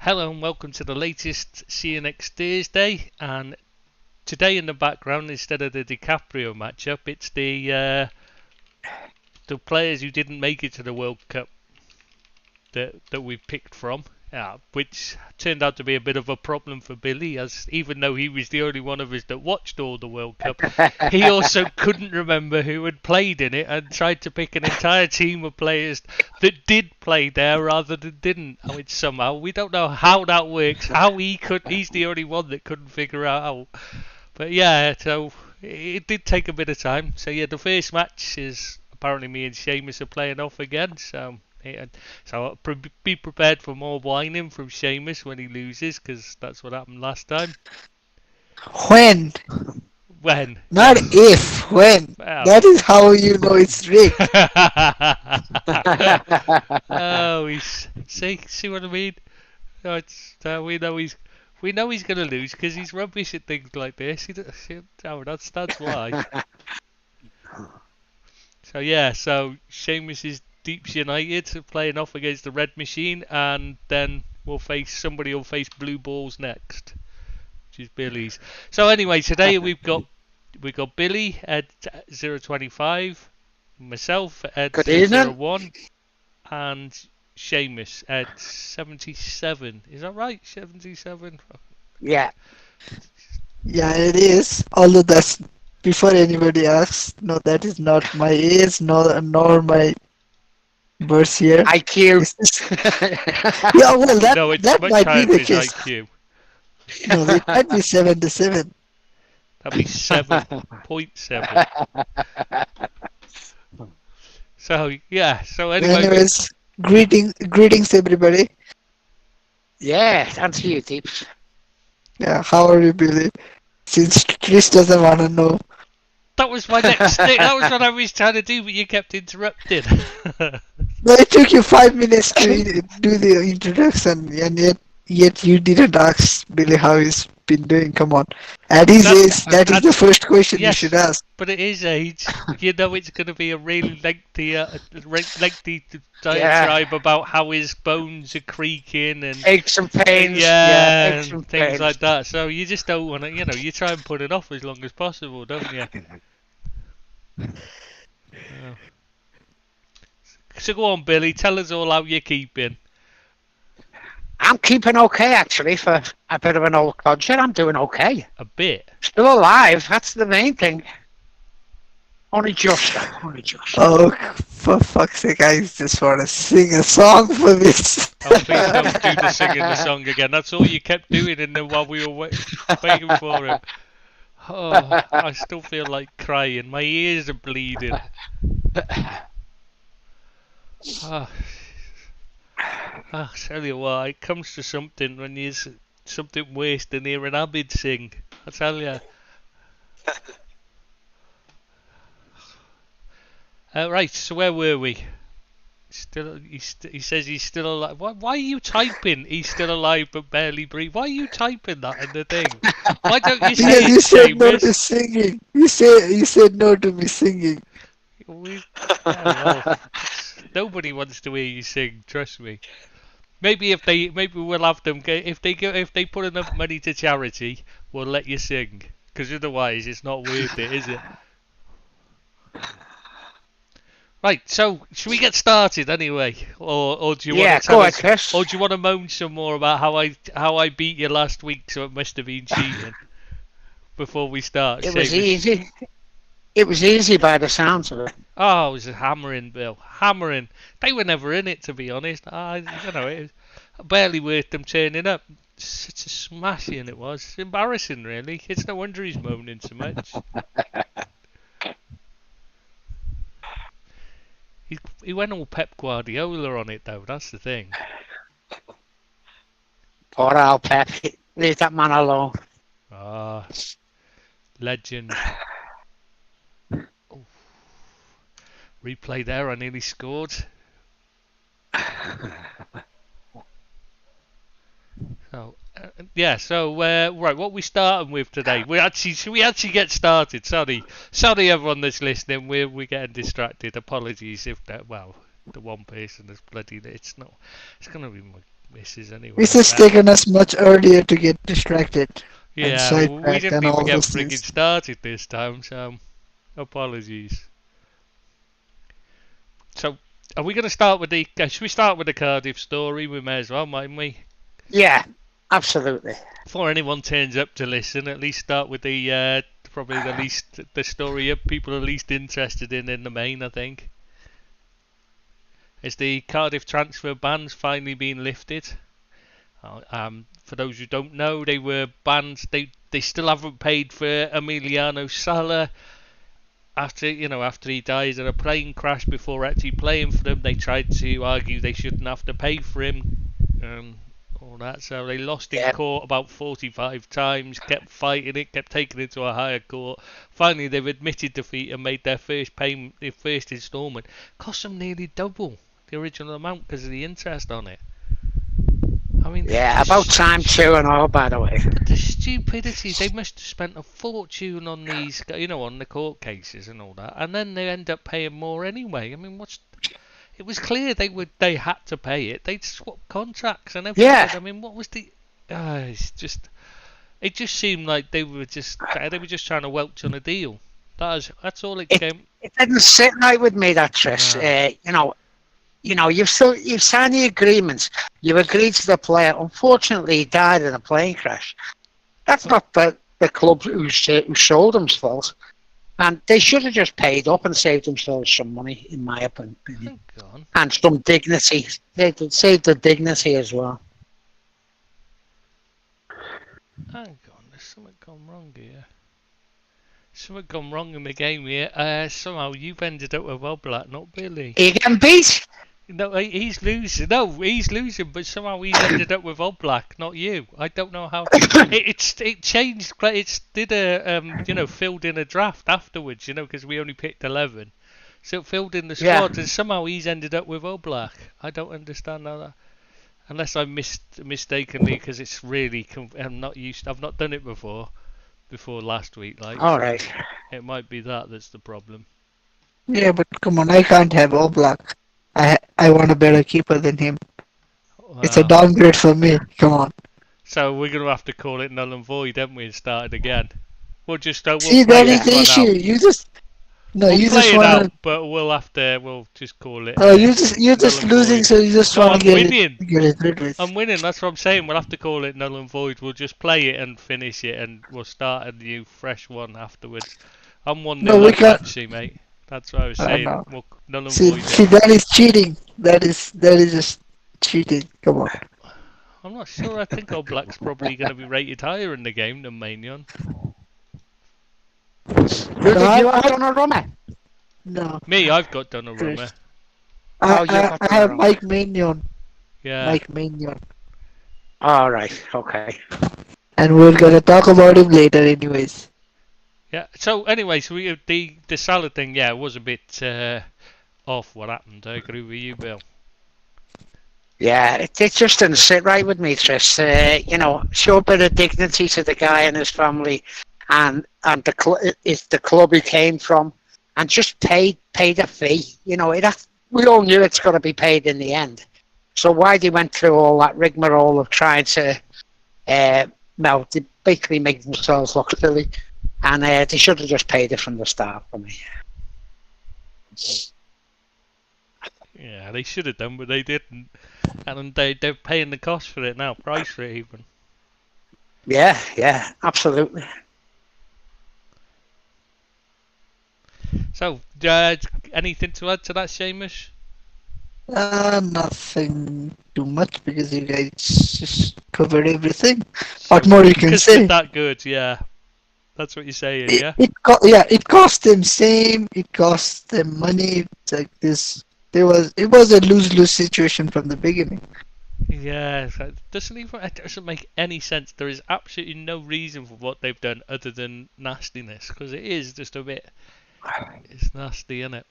Hello and welcome to the latest See You Next Thursday. And today in the background, instead of the DiCaprio matchup, it's the players who didn't make it to the World Cup that we picked from. Which turned out to be a bit of a problem for Billy, as even though he was the only one of us that watched all the World Cup, he also couldn't remember who had played in it and tried to pick an entire team of players that did play there rather than didn't. Which somehow we don't know how that works. How he's the only one that couldn't figure it out. But yeah, so it did take a bit of time. So yeah, the first match is apparently me and Seamus are playing off again. So be prepared for more whining from Seamus when he loses, because that's what happened last time. When? When? Not if, when. Well, That is how you know it's rigged. oh, see what I mean? No, we know he's gonna lose because he's rubbish at things like this. That's why. So yeah, so Seamus is Deeps United playing off against the Red Machine, and then somebody will face Blue Balls next, which is Billy's. So anyway, today we've got Billy at 025, myself at Good evening. 001, and Seamus at 77. Is that right? 77? Yeah. Yeah, it is. Although that's before anybody asks. No, that is not my age, nor my birth year. IQ. It's just- yeah, well, No, it's that much might higher be than the his case. IQ. No, it might be 77. That'd be 7.7. So yeah. So anyway, Anyways, greetings everybody. Yeah, and to you, Deeps. Yeah, how are you, Billy? Since Chris doesn't want to know. that was my next thing. That was what I was trying to do, but you kept interrupting. No, it took you 5 minutes to do the introduction, and yet you didn't ask Billy how he's been doing. Come on. At his age, that is the first question you Yes, should ask. but at his age, you know it's going to be a really lengthy Yeah. diatribe about how his bones are creaking and Aches and pains. yeah, aches and and things pains. like that. So you just don't want to, you try and put it off as long as possible, don't you? Oh. So go on, Billy. Tell us all how you're keeping. I'm keeping okay, actually, for a bit of an old codger. I'm doing okay. A bit. Still alive. That's the main thing. Only just. Oh, for fuck's sake, I just want to sing a song for this. Oh, please don't do the singing the song again. That's all you kept doing in there while we were waiting for him. Oh, I still feel like crying. My ears are bleeding. Oh, I tell you what, it comes to something when there's something worse than hearing Abid sing. I tell you. Right, so where were we? He says he's still alive. Why are you typing? He's still alive but barely breathe. Why are you typing that in the thing? Why don't you say Because you it, said no to Seamus? singing. You said no to me singing. Well, nobody wants to hear you sing. Trust me. Maybe we'll have them if they put enough money to charity, we'll let you sing. Because otherwise, it's not worth it, is it? Right, so should we get started anyway, or do you want to Go ahead, Chris. or do you want to moan some more about how I beat you last week? So it must have been cheating. Before we start, It was Seamus. easy. It was easy by the sounds of it. Oh, it was a hammering, Bill. Hammering. They were never in it, to be honest. It was barely worth them turning up. Such a smashing it was. It's embarrassing, really. It's no wonder he's moaning so much. He went all Pep Guardiola on it, though. That's the thing. Poor old Pep. Leave that man alone. Ah, legend. Oh. Replay there. I nearly scored. So right, what we starting with today? Should we actually get started? Sorry, everyone that's listening. We're getting distracted. Apologies if that. Well, the one person that's bloody. It's not. It's gonna be misses anyway. It's just taken us much earlier to get distracted and Yeah, well, we sidetracked didn't and even all get those friggin' things. started this time, so apologies. So, are we going to start with the? Should we start with the Cardiff story? We may as well, mightn't we? Yeah, absolutely. Before anyone turns up to listen, at least start with the probably the story people are least interested in the main. I think is the Cardiff transfer ban's finally been lifted. For those who don't know, they were banned. They still haven't paid for Emiliano Sala after he died in a plane crash before actually playing for them. They tried to argue they shouldn't have to pay for him. All that, so they lost in court about 45 times, kept fighting it, kept taking it to a higher court. Finally, they've admitted defeat and made their first payment, their first instalment. Cost them nearly double the original amount because of the interest on it. I mean, yeah, about time too and all, by the way. The stupidity, they must have spent a fortune on these, on the court cases and all that, and then they end up paying more anyway. I mean, it was clear they had to pay it. They'd swapped contracts and everything. Yeah. I mean, what was the? It just seemed like they were just trying to welch on a deal. That's all it came. It didn't sit right with me, that Tris. You've signed the agreements. You've agreed to the player. Unfortunately, he died in a plane crash. That's not the club who sold him's fault. And they should have just paid up and saved themselves some money, in my opinion. And some dignity. They could save the dignity as well. Hang on, there's something gone wrong here. Something gone wrong in the game here. Somehow you've ended up with Oblak, not Billy. Are you getting beat? No, he's losing. No, he's losing, but somehow he's ended up with Oblak, not you. I don't know how. It changed. It did filled in a draft afterwards, because we only picked 11, so it filled in the squad, and somehow he's ended up with Oblak. I don't understand how that. Unless I missed mistakenly, because it's really. I'm not used. I've not done it before last week. All right. It might be that's the problem. Yeah, but come on, I can't have Oblak. I want a better keeper than him. Wow. It's a downgrade for me. Come on. So we're going to have to call it null and void, haven't we, and start it again. We'll just see, that is the issue. Out. You just we'll you play just it want out, but we'll just call it. No, you're just losing, so you just want to get it. I'm winning. That's what I'm saying. We'll have to call it null and void. We'll just play it and finish it, and we'll start a new fresh one afterwards. I'm 1-0 up, actually, mate. That's what I was saying. We'll null and void. See, that is cheating. That is just cheating. Come on. I'm not sure. I think Oblak's probably going to be rated higher in the game than Maignan. You have Donnarumma? No. Me, I've got Donnarumma. I have Mike Maignan. Yeah. Mike Maignan. All right. Okay. And we're gonna talk about him later, anyways. Yeah. So, anyway, so the Salah thing, yeah, was a bit off what happened. I agree with you, Bill. Yeah, it just didn't sit right with me, Tris. Show a bit of dignity to the guy and his family, and it's the club he came from, and just pay the fee. We all knew it's got to be paid in the end. So why they went through all that rigmarole of trying to, they basically make themselves look silly, and they should have just paid it from the start for me. Yeah, they should have done, but they didn't. And they're paying the cost for it now, price for it even. Yeah, absolutely. So, anything to add to that, Seamus? Nothing too much, because you guys just covered everything. What more you can say? It's that good, yeah. That's what you're saying, yeah? It cost them same. It cost them money. It's like this. It was a lose-lose situation from the beginning. Yeah, it doesn't make any sense. There is absolutely no reason for what they've done other than nastiness, because it is just a bit. It's nasty, isn't it?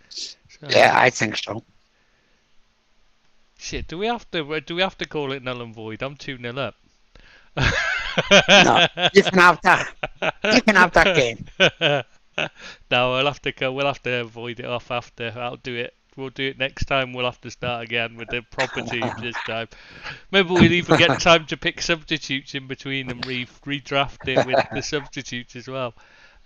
So, yeah, I think so. Shit, do we have to call it null and void? I'm 2-0 up. No, you can have that. You can have that game. No, we'll have to avoid it off after. I'll do it we'll do it next time. We'll have to start again with the proper teams this time. Maybe we'll even get time to pick substitutes in between and redraft it with the substitutes as well.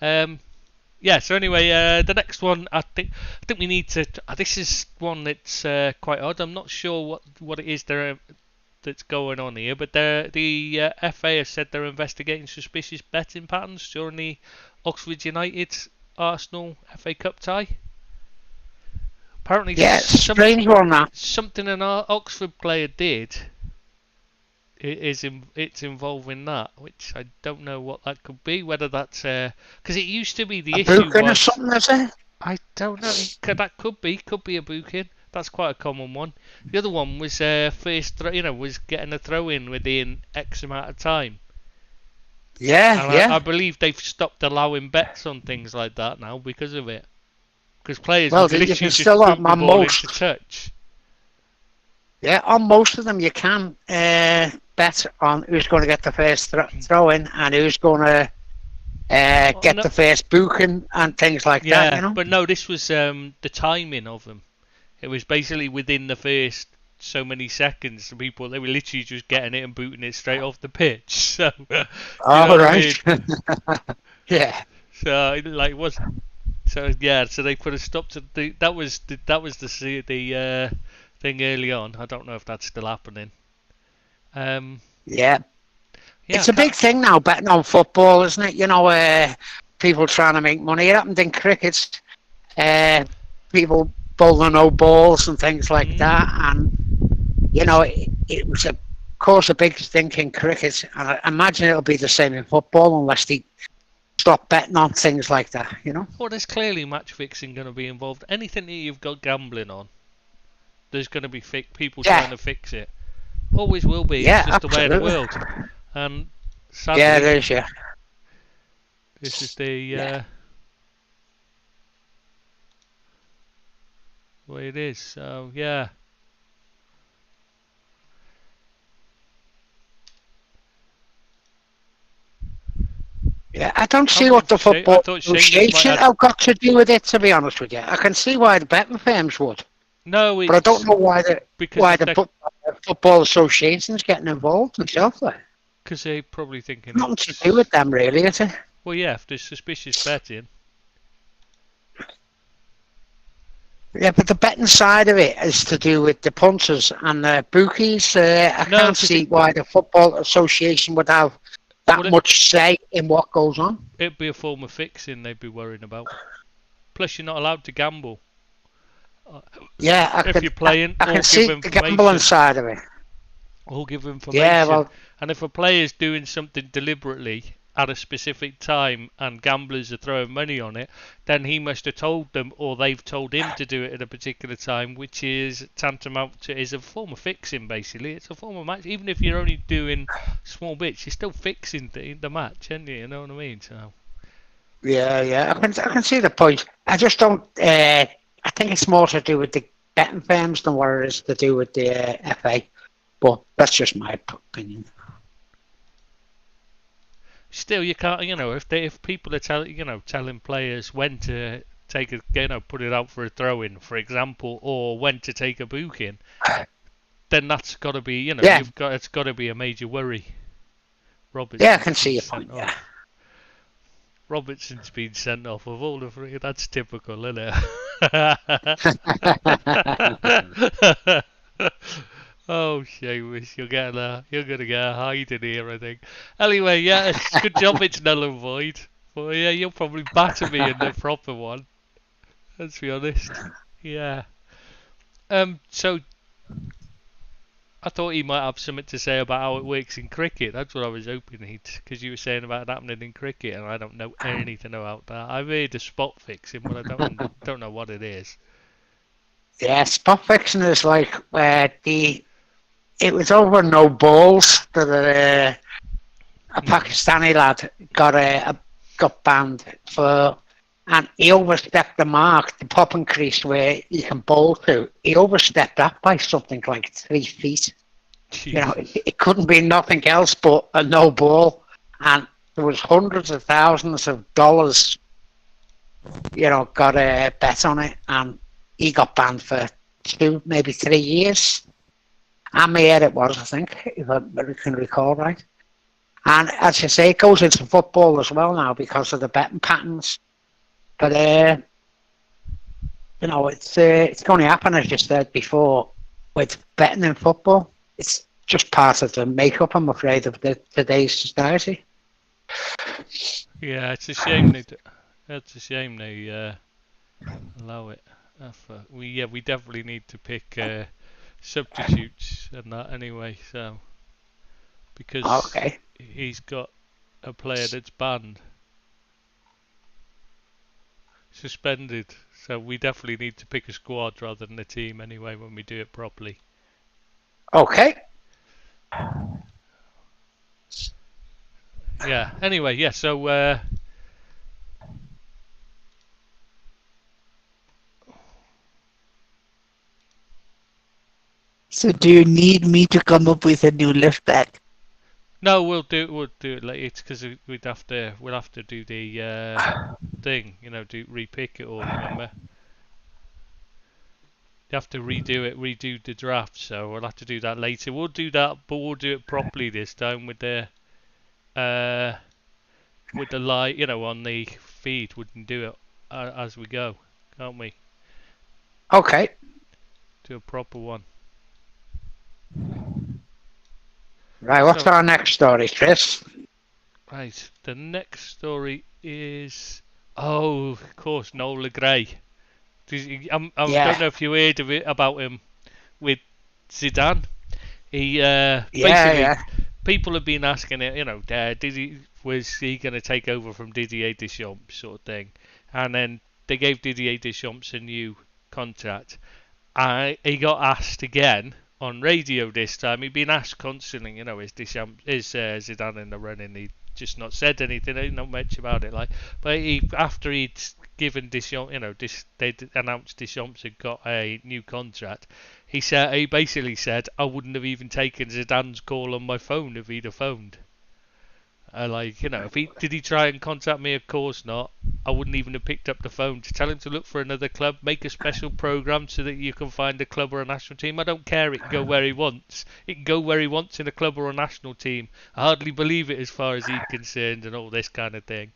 Yeah. So anyway, the next one, I think we need to. This is one that's quite odd. I'm not sure what it is that's going on here, but the FA has said they're investigating suspicious betting patterns during the Oxford United Arsenal FA Cup tie. Apparently, Yeah, strange one that. Something an Oxford player did. It's involving that, which I don't know what that could be. Whether that's because it used to be the issue booking was or something, is it? I don't know. That could be a booking. That's quite a common one. The other one was first was getting a throw in within X amount of time. Yeah, And yeah. I believe they've stopped allowing bets on things like that now because of it. Because players Well, would you literally can just still boot the on ball most. into touch. Yeah, on most of them you can bet on who's going to get the first throw in and who's going to get the first booking and things like that. You know. But no, this was the timing of them. It was basically within the first so many seconds. The people, they were literally just getting it and booting it straight off the pitch. So, All right. Yeah. So like was. So yeah, so they put a stop to that was the thing early on. I don't know if that's still happening. Yeah. It's a big thing now, betting on football, isn't it? You know, people trying to make money. It happened in cricket. People bowling no balls and things like that. And, you know, it was, of course, a big thing in cricket. And I imagine it'll be the same in football unless they stop betting on things like that, you know? Well, there's clearly match fixing going to be involved. Anything that you've got gambling on, there's going to be people trying to fix it. Always will be. Yeah, it's just absolutely. the way of the world. And sadly, yeah, there is. Yeah. This is the way it is. So yeah. Yeah, I don't see what the football association have got to do with it. To be honest with you, I can see why the betting firms would. No, but I don't know why the football association's getting involved myself. Because they're probably thinking nothing to do with them, really, is it? Well, yeah, if there's suspicious betting. Yeah, but the betting side of it is to do with the punters and the bookies. I can't see why the football association would have that much say in what goes on. It'd be a form of fixing they'd be worrying about. Plus, you're not allowed to gamble. Yeah, you're playing, I can see the gambling side of it. Or give information. Yeah, well, and if a player's doing something deliberately at a specific time and gamblers are throwing money on it, then he must have told them, or they've told him to do it at a particular time, which is tantamount to is a form of fixing. Basically, it's a form of match. Even if you're only doing small bits, you're still fixing the match, aren't you? You know what I mean? So. Yeah, I can see the point. I just don't. I think it's more to do with the betting firms than what it is to do with the FA. But that's just my opinion. Still, you can't. If people are telling players when to take put it out for a throw-in, for example, or when to take a booking, then that's got to be, it's got to be a major worry. Yeah, I can see your point. Yeah. Robertson's been sent off of all the three. That's typical, isn't it? Oh, Seamus, you're gonna get a hide in here, I think. Anyway, yeah, it's good job it's null and void. But yeah, you'll probably batter me in the proper one. Let's be honest. Yeah. So I thought he might have something to say about how it works in cricket. That's what I was hoping because you were saying about it happening in cricket, and I don't know anything about that. I've heard of spot fixing, but I don't know what it is. Yeah, spot fixing is like it was over no balls that a Pakistani lad got banned for, and he overstepped the mark, the popping crease where you can bowl to. He overstepped that by something like 3 feet. Jeez. You know, it couldn't be nothing else but a no ball, and there was hundreds of thousands of dollars, got a bet on it, and he got banned for 2, maybe 3 years. Amir it was, I think, if I can recall right. And as you say, it goes into football as well now because of the betting patterns. But it's going to happen, as you said before, with betting in football. It's just part of the makeup, I'm afraid, of today's society. Yeah, it's a shame they allow it. We definitely need to pick substitutes and that anyway. So because Okay. he's got a player that's banned, suspended. So we definitely need to pick a squad rather than a team anyway when we do it properly. Okay. Yeah. Anyway, yeah. So So do you need me to come up with a new left back? no, we'll do it later. It's because we'll have to do the thing. Do repick it all. Remember? You have to redo the draft. So we'll have to do that later. We'll do that, but we'll do it properly this time with the light, on the feed. We can do it as we go, can't we? Okay. Do a proper one. Right, what's our next story, Chris? Right, the next story is, of course, Nola Gray. I don't know if you heard of it about him with Zidane. He basically, people have been asking it, was he going to take over from Didier Deschamps sort of thing, and then they gave Didier Deschamps a new contract. He got asked again on radio this time. He'd been asked constantly, is Zidane in the running? He just not said anything, not much about it. But after he'd given Deschamps, they announced Deschamps had got a new contract. He basically said, I wouldn't have even taken Zidane's call on my phone if he'd have phoned. Did he try and contact me? Of course not. I wouldn't even have picked up the phone to tell him to look for another club, make a special program so that you can find a club or a national team. I don't care. It can go where he wants. It can go where he wants in a club or a national team. I hardly believe it as far as he's concerned and all this kind of thing.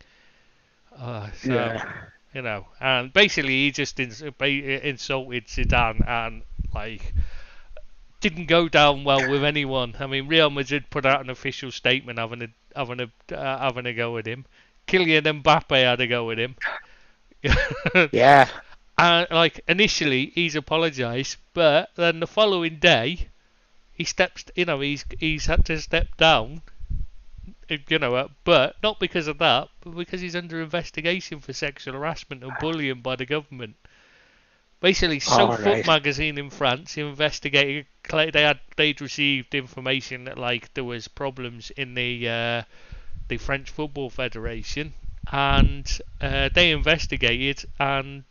And basically he just insulted Zidane and didn't go down well with anyone. I mean, Real Madrid put out an official statement having a go at him. Kylian Mbappe had a go at him. Yeah. And initially he's apologised, but then the following day he's had to step down. But not because of that, but because he's under investigation for sexual harassment and bullying by the government. Basically, Foot magazine in France investigated. They'd received information that there was problems in the French Football Federation, and they investigated and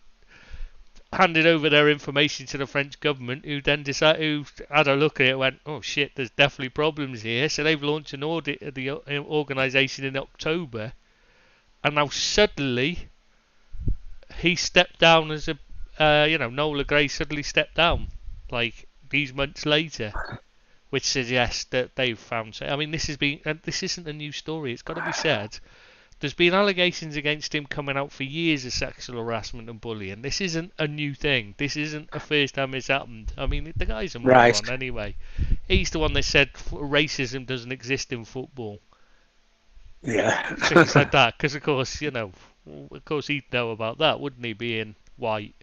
handed over their information to the French government, who then who had a look at it and went, oh shit, there's definitely problems here. So they've launched an audit of the organisation in October, and now suddenly he stepped down as a Nola Gray suddenly stepped down these months later, which suggests that they've found. I mean, this isn't a new story. It's got to be said. There's been allegations against him coming out for years of sexual harassment and bullying. This isn't a new thing. This isn't a first time it's happened. I mean, the guy's a moron anyway. He's the one that said racism doesn't exist in football. Yeah. Things like that. Because, of course, he'd know about that, wouldn't he, being white?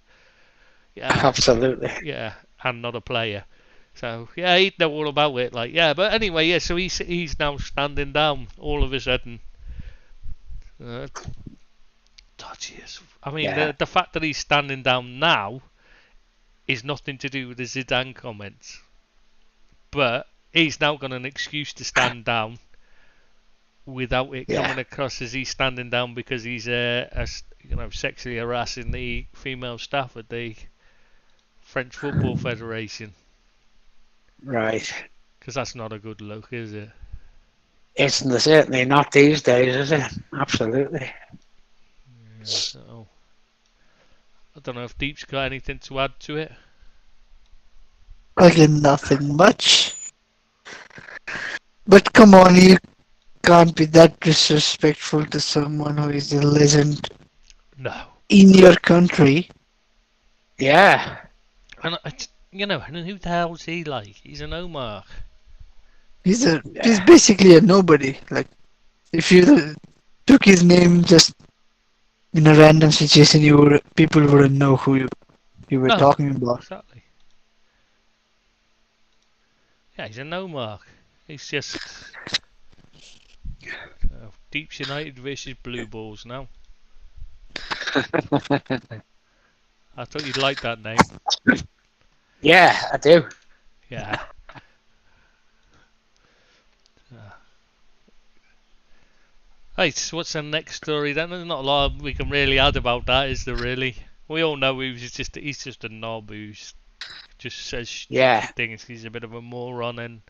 Yeah. Absolutely. Yeah, and not a player. So, yeah, he'd know all about it. But anyway, yeah, so he's now standing down all of a sudden. I mean, the fact that he's standing down now is nothing to do with the Zidane comments. But he's now got an excuse to stand down without it coming across as he's standing down because he's sexually harassing the female staff at the French Football Federation. Right. Because that's not a good look, is it? It's certainly not these days, is it? Absolutely. Yeah, so I don't know if Deep's got anything to add to it. Again, nothing much. But come on, you can't be that disrespectful to someone who is a legend No. in your country. Yeah. And and who the hell's he like? He's an Omar. He's basically a nobody. Like, if you took his name just in a random situation, people wouldn't know who you were No, talking about. exactly. Yeah, he's a no-mark. He's just Deeps United versus Blue Balls now. I thought you'd like that name. Yeah, I do. Yeah. Right, so what's the next story then? There's not a lot we can really add about that, is there really? We all know he's just a knob who just says stupid things. He's a bit of a moron, and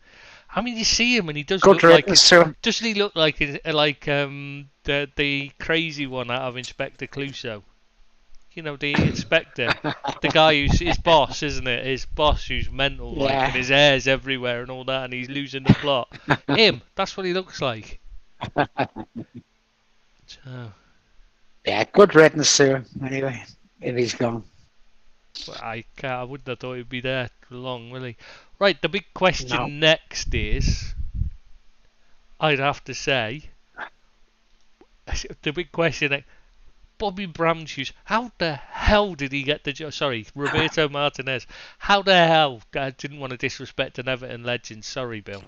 I mean, you see him and he does look like doesn't he look like the crazy one out of Inspector Clouseau? You know, the inspector, the guy who's his boss, isn't it? His boss who's mental, like, and his hair's everywhere and all that, and he's losing the plot. Him, that's what he looks like. So, yeah, good riddance to him, anyway, if he's gone. Well, I wouldn't have thought he'd be there for long, really. Right, the big question next is, I'd have to say, the big question, Bobby Brown-Shoes, how the hell did he get the job? Sorry, Roberto Martinez. How the hell? I didn't want to disrespect an Everton legend. Sorry, Bill.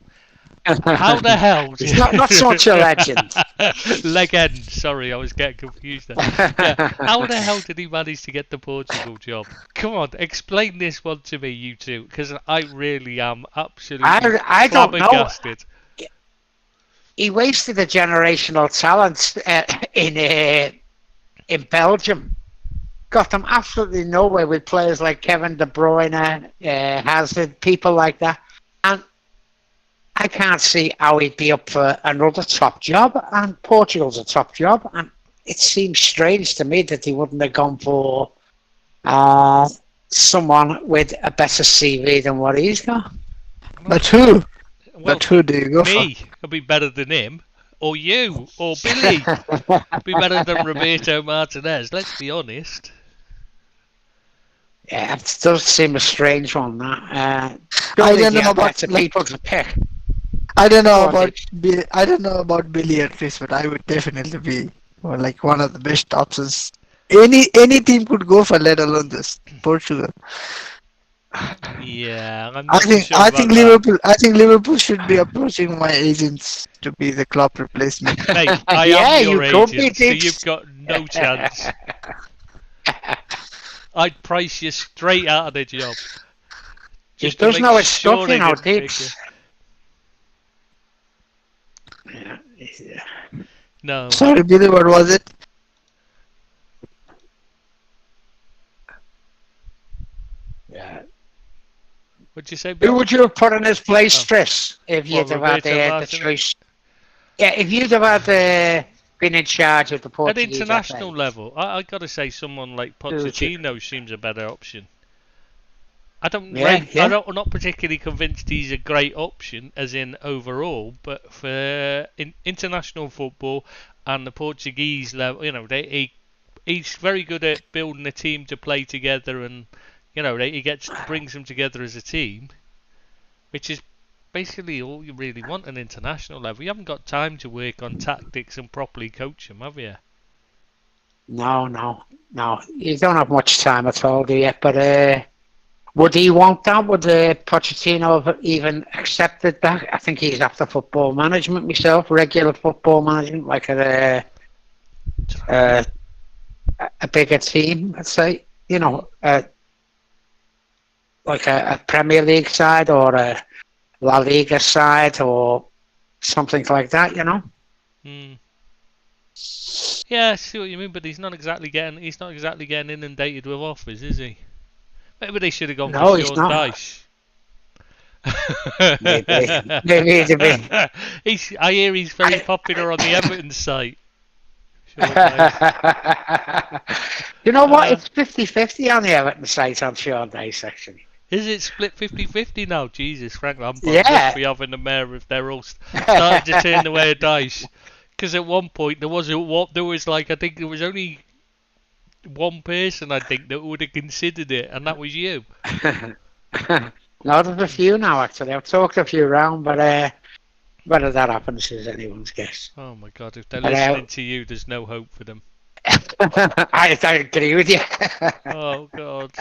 How the hell? He's not so much a legend. Legend. Sorry, I was getting confused there. Yeah. How the hell did he manage to get the Portugal job? Come on, explain this one to me, you two, because I really am absolutely I don't know. He wasted a generational talent in Belgium. Got them absolutely nowhere with players like Kevin De Bruyne, Hazard, people like that. And I can't see how he'd be up for another top job. And Portugal's a top job. And it seems strange to me that he wouldn't have gone for someone with a better CV than what he's got. But who? But who do you go for? Me could be better than him. Or you, or Billy, be better than Roberto Martinez. Let's be honest. Yeah, it does seem a strange one. That I don't know about people to pick. I don't know about Billy at least, but I would definitely be like one of the best options. Any team could go for, let alone this Portugal. Yeah, I think Liverpool should be approaching my agents to be the Klopp replacement. Mate, I am your agent, so you've got no chance. I'd price you straight out of the job. He does know his stuff, you know, Dix. Yeah. No. Sorry, Billy, what was it? Yeah. What'd you say, Bill? Who would you have put in his place, Tris, if you'd have had the choice? Yeah, if you'd have had been in charge of the Portuguese. At international level, I got to say someone like Pochettino seems a better option. I'm not particularly convinced he's a great option, as in overall, but for international football and the Portuguese level, you know, he's very good at building a team to play together, and you know, he brings them together as a team, which is basically all you really want at an international level. You haven't got time to work on tactics and properly coach them, have you? No. You don't have much time at all, do you? But would he want that? Would Pochettino have even accepted that? I think he's after football management myself, regular football management, like a bigger team, let's say. You know, like a Premier League side or a La Liga side or something like that, you know. Yeah, I see what you mean, but he's not exactly getting inundated with offers, is he? Maybe they should have gone for Sean Dyche. Maybe. I hear he's very popular on the Everton site. Short days. You know what? It's 50-50 on the Everton site on short day section. Is it split 50-50 now? Jesus, Frank Lampard Yeah. must be having the mayor if they're all starting to turn the way of dice. Because at one point there was like, I think there was only one person I think that would have considered it, and that was you. No, there's a few now actually. I've talked a few around, but whether that happens is anyone's guess. Oh my God, if they're listening to you, there's no hope for them. I agree with you. Oh God.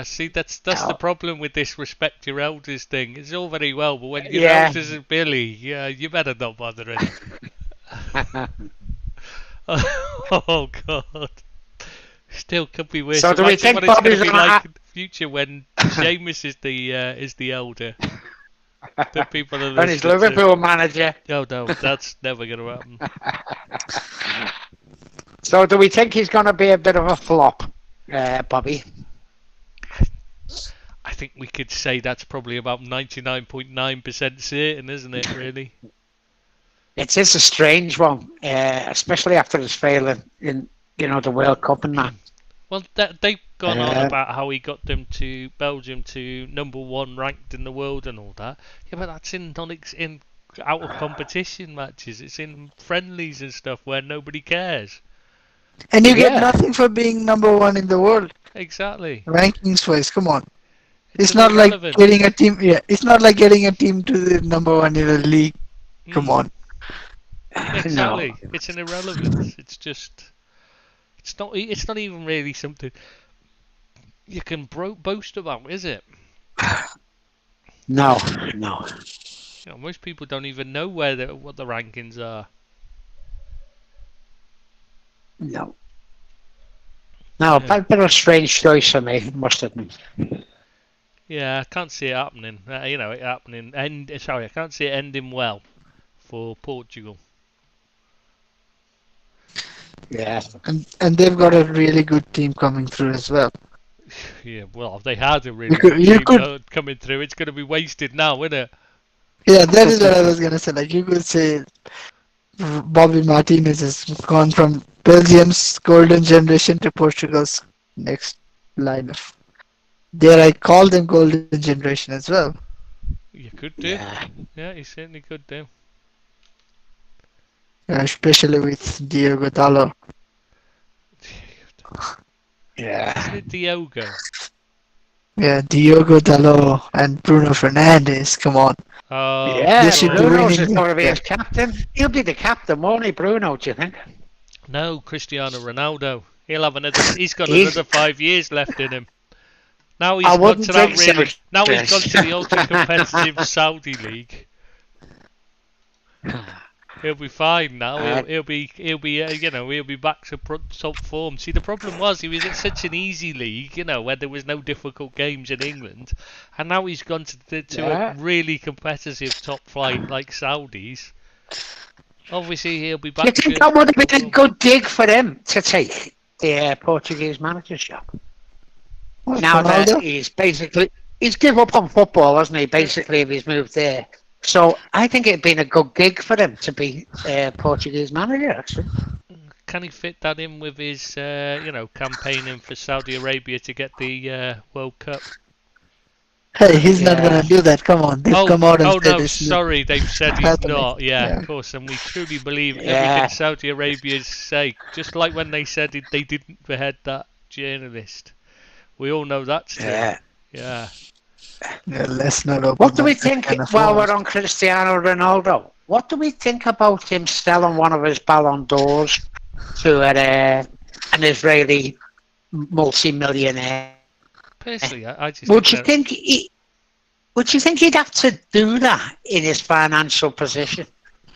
See, that's the problem with this respect your elders thing. It's all very well, but when your elders are Billy, you better not bother it. Oh God. Still could be worse. So do we Imagine think what it's going Bobby's to be gonna like in the future when Seamus is the elder. The people are and he's listening to. Liverpool manager. No, that's never going to happen. So do we think he's going to be a bit of a flop, Bobby? I think we could say that's probably about 99.9% certain, isn't it, really? It is a strange one, especially after his failing in, the World Cup and that. Well, they've gone on about how he got them to Belgium to #1 ranked in the world and all that. Yeah, but that's in out of competition matches. It's in friendlies and stuff where nobody cares. And you get nothing for being #1 in the world. Exactly. Rankings wise, come on. It's not like getting a team. Yeah, it's not like getting a team to the #1 in a league. Come on. Exactly. No. It's an irrelevance. It's just. It's not even really something you can boast about, is it? No. Most people don't even know what the rankings are. No, a bit of a strange choice for me, must admit. Yeah, I can't see it happening. I can't see it ending well for Portugal. Yeah, and they've got a really good team coming through as well. Yeah, well, they had a really good team coming through. It's going to be wasted now, isn't it? Yeah, that is what I was going to say. Like, you could say Bobby Martinez has gone from Belgium's golden generation to Portugal's next lineup. Dare I call them golden generation as well? You could do. Yeah, you certainly could do. Especially with Diogo Dalot. Yeah. Isn't it Diogo? Yeah, Diogo Dalot and Bruno Fernandes. Come on. Oh, yeah, Bruno's going to be his captain. He'll be the captain, won't he, Bruno? Do you think? No, Cristiano Ronaldo. He'll have another. He's got another 5 years left in him. Now he's gone to that really. Now he's gone to the ultra competitive Saudi league. He'll be fine now. He'll be back to top form. See, the problem was he was at such an easy league, where there was no difficult games in England, and now he's gone to a really competitive top flight like Saudis. Obviously, he'll be back. Do you think that would have been a good gig for him to take the Portuguese manager's job? Now that he's given up on football, hasn't he? Basically, if he's moved there. So I think it'd been a good gig for him to be Portuguese manager, actually. Can he fit that in with his, campaigning for Saudi Arabia to get the World Cup? Hey, he's not going to do that. Come on. They've come out and said no, sorry. They've said he's not. Yeah, of course. And we truly believe everything Saudi Arabia's say. Just like when they said they didn't behead that journalist. We all know that's true. Yeah. Let's not what do we think while we're on Cristiano Ronaldo? What do we think about him selling one of his Ballon d'Ors to an Israeli multi-millionaire? Personally, I just would you think he'd have to do that in his financial position?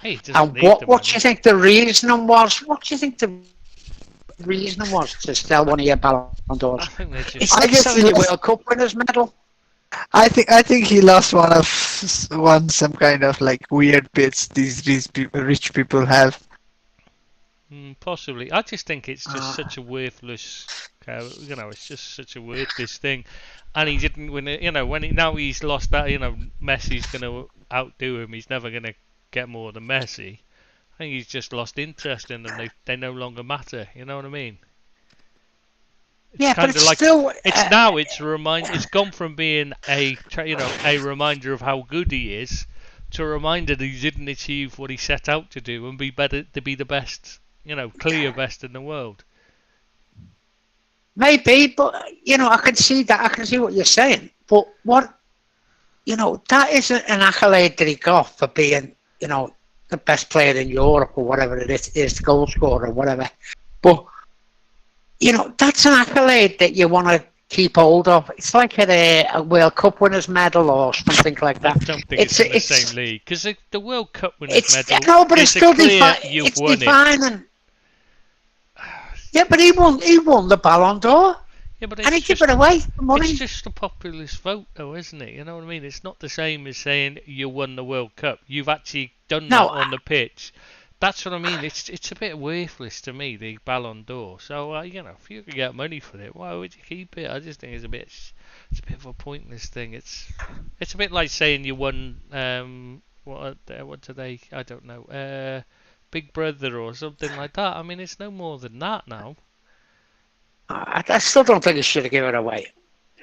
Hey, and what do you think the reason was? What do you think the reason was to sell one of your Ballon d'Ors? It's like selling your World Cup winners medal. I think he lost some kind of like weird bits these rich people have. Possibly. I just think it's just such a worthless, it's just such a worthless thing. And he didn't win it, now he's lost that, Messi's going to outdo him. He's never going to get more than Messi. think he's just lost interest in them. They no longer matter. You know what I mean? It's Yeah, but kind it's of like still. it's a remind. It's gone from being a reminder of how good he is to a reminder that he didn't achieve what he set out to do and be better to be the best, clear best in the world. Maybe, but I can see that. I can see what you're saying. But what that isn't an accolade that he got for being, the best player in Europe or whatever it is the goal scorer or whatever. But that's an accolade that you want to keep hold of. It's like a World Cup winners medal or something like that. I don't think it's in the same league because the World Cup winners medal. No, but it's still you've won defining. Yeah, but he won the Ballon d'Or. Yeah, but and he gave it away for money. It's just a populist vote, though, isn't it? You know what I mean? It's not the same as saying you won the World Cup. You've actually done that on the pitch. That's what I mean. It's a bit worthless to me, the Ballon d'Or. So if you could get money for it, why would you keep it? I just think it's a bit of a pointless thing. It's a bit like saying you won what today? I don't know. Big Brother or something like that. I mean, it's no more than that now. I still don't think he should have given it away.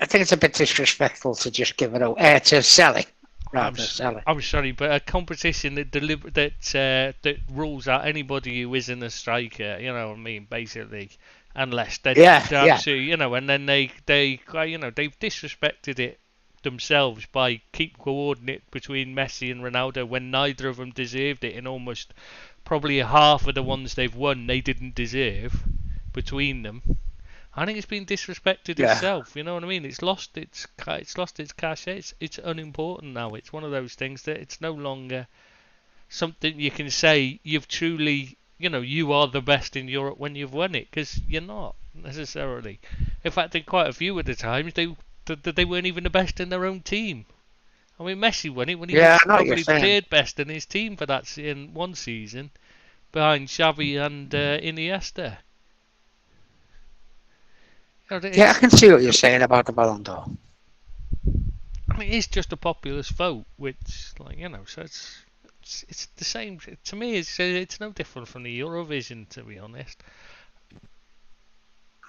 I think it's a bit disrespectful to just give it away, to sell it. I'm sorry, but a competition that rules out anybody who isn't a striker, you know what I mean, basically, unless they're absolutely, and then they've disrespected it themselves by keep coordinate between Messi and Ronaldo when neither of them deserved it, and almost probably half of the ones they've won they didn't deserve between them. I think it's been disrespected itself. You know what I mean? It's lost its cachet. It's unimportant now. It's one of those things that it's no longer something you can say you've truly, you are the best in Europe when you've won it, because you're not necessarily. In fact, in quite a few of the times they weren't even the best in their own team. I mean, Messi won it when he was probably third best in his team for that in one season, behind Xavi and Iniesta. Yeah, I can see what you're saying about the Ballon d'Or. I mean, it's just a populist vote, which, so it's the same. To me, it's no different from the Eurovision, to be honest.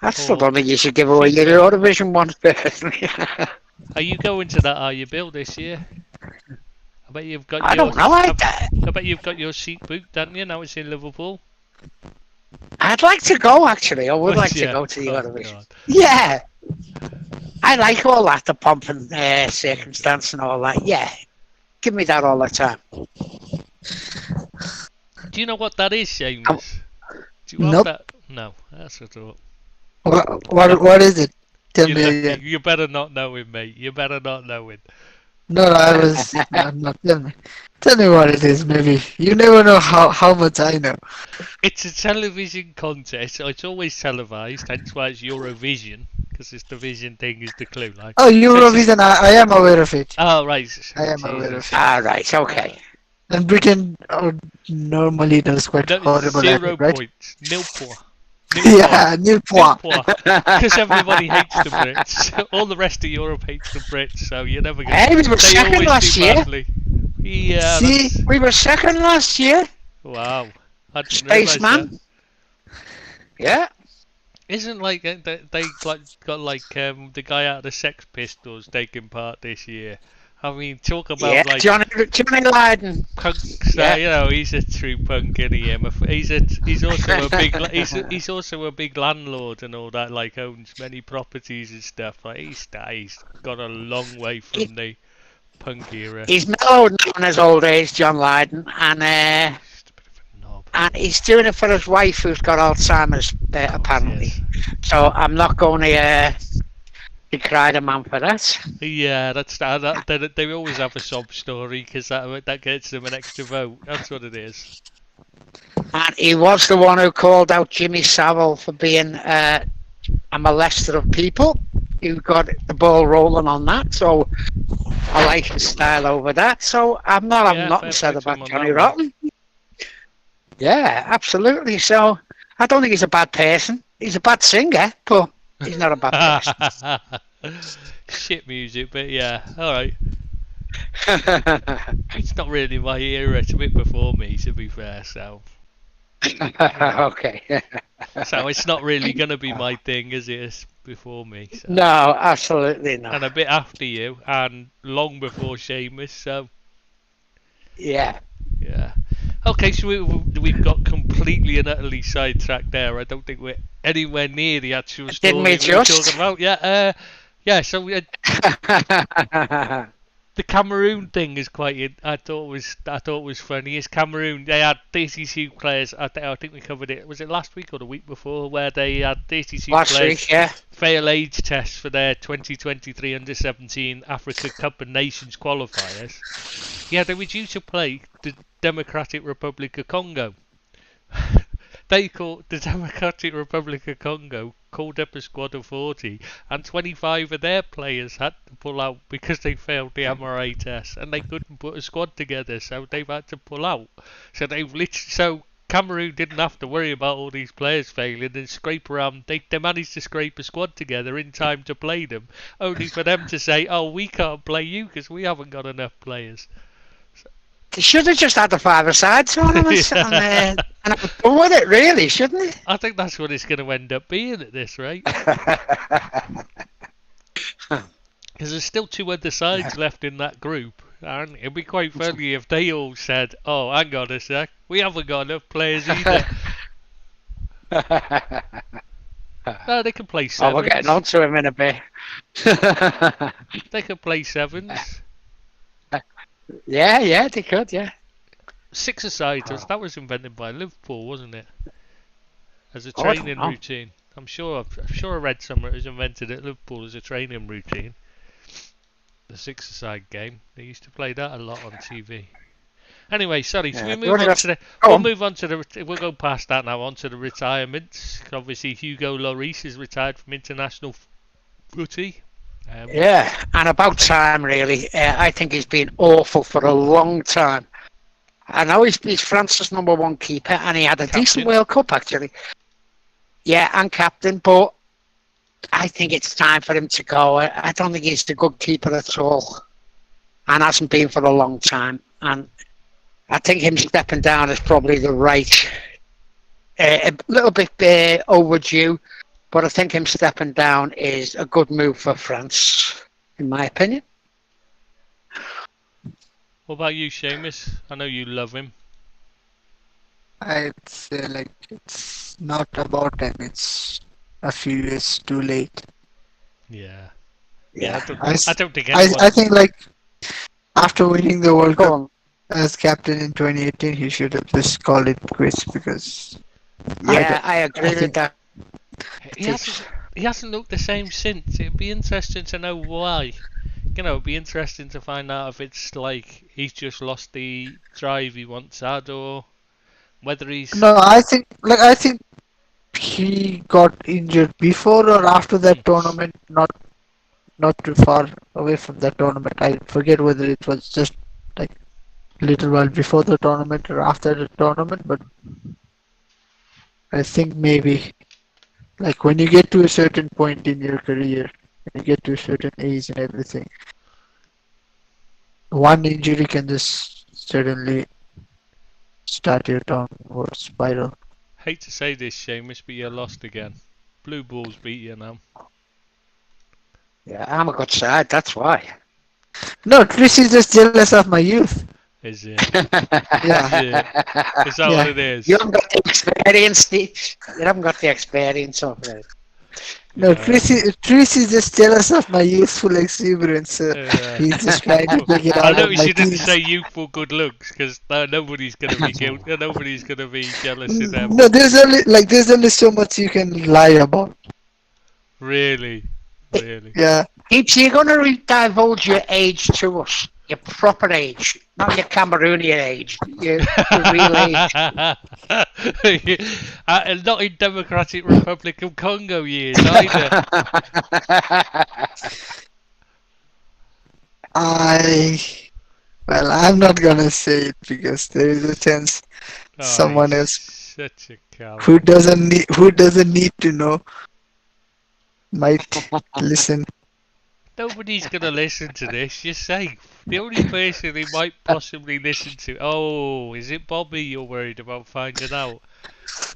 I still don't think you should give away your Eurovision one personally. Are you going to that? Are you, Bill, this year? I bet you've got. I don't know. I bet you've got your seat booked, haven't you? Now it's in Liverpool. I'd like to go, actually. I would like to go to the Eurovision. God. Yeah. I like all that, the pomp and circumstance and all that. Yeah. Give me that all the time. Do you know what that is, Seamus? Do you have that? No, that's what I thought. What is it? Tell me again. You better not know it, mate. You better not know it. No, I was not. Tell me what it is, maybe. You never know how much I know. It's a television contest, so it's always televised, hence why it's Eurovision, because it's the vision thing is the clue. Like. Oh, Eurovision, I am aware of it. Oh, right. I am aware of it. Ah, right, okay. And Britain normally does quite horrible 0 at it, right? points. Nil point. Yeah, nil point. Because everybody hates the Brits. All the rest of Europe hates the Brits, so you're never going to... Hey, we were second last year. Badly. Yeah, see, we were second last year. Wow. Spaceman. Yeah. Isn't like they got the guy out of the Sex Pistols taking part this year? I mean, talk about like Johnny Lydon. Punks. He's a true punk, isn't he? He's also a big he's also a big landlord and all that. Like owns many properties and stuff. Like he's got a long way from the punk era. He's mellowed now in his old age, John Lydon, and he's doing it for his wife who's got Alzheimer's apparently. Yes. So I'm not going to decry the man for that. Yeah, they always have a sob story because that gets them an extra vote. That's what it is. And he was the one who called out Jimmy Savile for being a molester of people. He got the ball rolling on that, so I like his style over that. So I'm not having nothing said about Johnny Rotten. Yeah, absolutely. So I don't think he's a bad person. He's a bad singer, but he's not a bad person. Shit music, but yeah, alright. It's not really my era, it's a bit before me, to be fair, so Okay. So it's not really going to be my thing as it is before me. So. No, absolutely not. And a bit after you, and long before Seamus. So Yeah. yeah. Okay, so we've got completely and utterly sidetracked there. I don't think we're anywhere near the actual Didn't story we we were just? talking about. Yeah. Yeah. So we had, the Cameroon thing is quite. I thought was funny. Is Cameroon? They had 32 players. I think we covered it. Was it last week or the week before? Where they had 32 Last players week, yeah. fail age tests for their 2023 Under-17 Africa Cup of Nations qualifiers. Yeah, they were due to play the Democratic Republic of Congo. They called the Democratic Republic of Congo called up a squad of 40, and 25 of their players had to pull out because they failed the MRA test, and they couldn't put a squad together, so they've had to pull out. So Cameroon didn't have to worry about all these players failing and scrape around. They managed to scrape a squad together in time to play them, only for them to say, "Oh, we can't play you because we haven't got enough players." They should have just had the five-a-side tournament and have done with it, really, shouldn't it? I think that's what it's going to end up being at this rate. Because there's still two other sides left in that group, and it'd be quite funny if they all said, "Oh, hang on a sec, we haven't got enough players either." No, they can play sevens. Oh, we're getting on to him in a bit. They can play sevens. Yeah, they could, yeah. Six-a-siders, that was invented by Liverpool, wasn't it? As a Oh, I don't training know. routine. I'm sure I read somewhere it was invented at Liverpool as a training routine. The six-a-side game. They used to play that a lot on TV. Anyway, sorry. So Yeah, we move on to the. Go We'll on. move on to the. We'll go past that now. On to the retirements. Obviously, Hugo Lloris is retired from international footy. Yeah, and about time, really. I think he's been awful for a long time. I know he's France's #1 keeper, and he had a decent World Cup, actually. Yeah, and captain, but I think it's time for him to go. I don't think he's a good keeper at all, and hasn't been for a long time. And I think him stepping down is probably the right, a little bit overdue, but I think him stepping down is a good move for France, in my opinion. What about you, Seamus? I know you love him. I'd say like it's not about time. It's a few years too late. Yeah. Yeah, I don't think anyone. I think like after winning the World go Cup on. as captain in 2018, he should have just called it quits because Yeah, I agree with think- that. He hasn't looked the same since. It'd be interesting to know why. You know, it'd be interesting to find out if it's like he's just lost the drive he once had, or whether he's. no, I think he got injured before or after that tournament. Not too far away from that tournament. I forget whether it was just like a little while before the tournament or after the tournament, but I think maybe like when you get to a certain point in your career, when you get to a certain age and everything, one injury can just suddenly start your downward spiral. Hate to say this, Seamus, but you're lost again. Blue Bulls beat you now. Yeah, I'm a good side, that's why. No, Trish is just jealous of my youth. Is it? Yeah. Is that what it is? You haven't got the experience, Steve. You haven't got the experience of it. No, Trish is just jealous of my youthful exuberance. He's just trying to take it I out know of you my shouldn't teens. say youthful good looks, because nobody's going to be guilty. Nobody's going to be jealous of them. No, there's only so much you can lie about. Really? Yeah. If you're going to divulge your age to us, your proper age, not your Cameroonian age, your real age. Not in Democratic Republic of Congo years either. I'm not gonna say it because there is a chance someone he's else such a coward. who doesn't need to know might listen. Nobody's going to listen to this. You're safe. The only person who might possibly listen to... Oh, is it Bobby you're worried about finding out?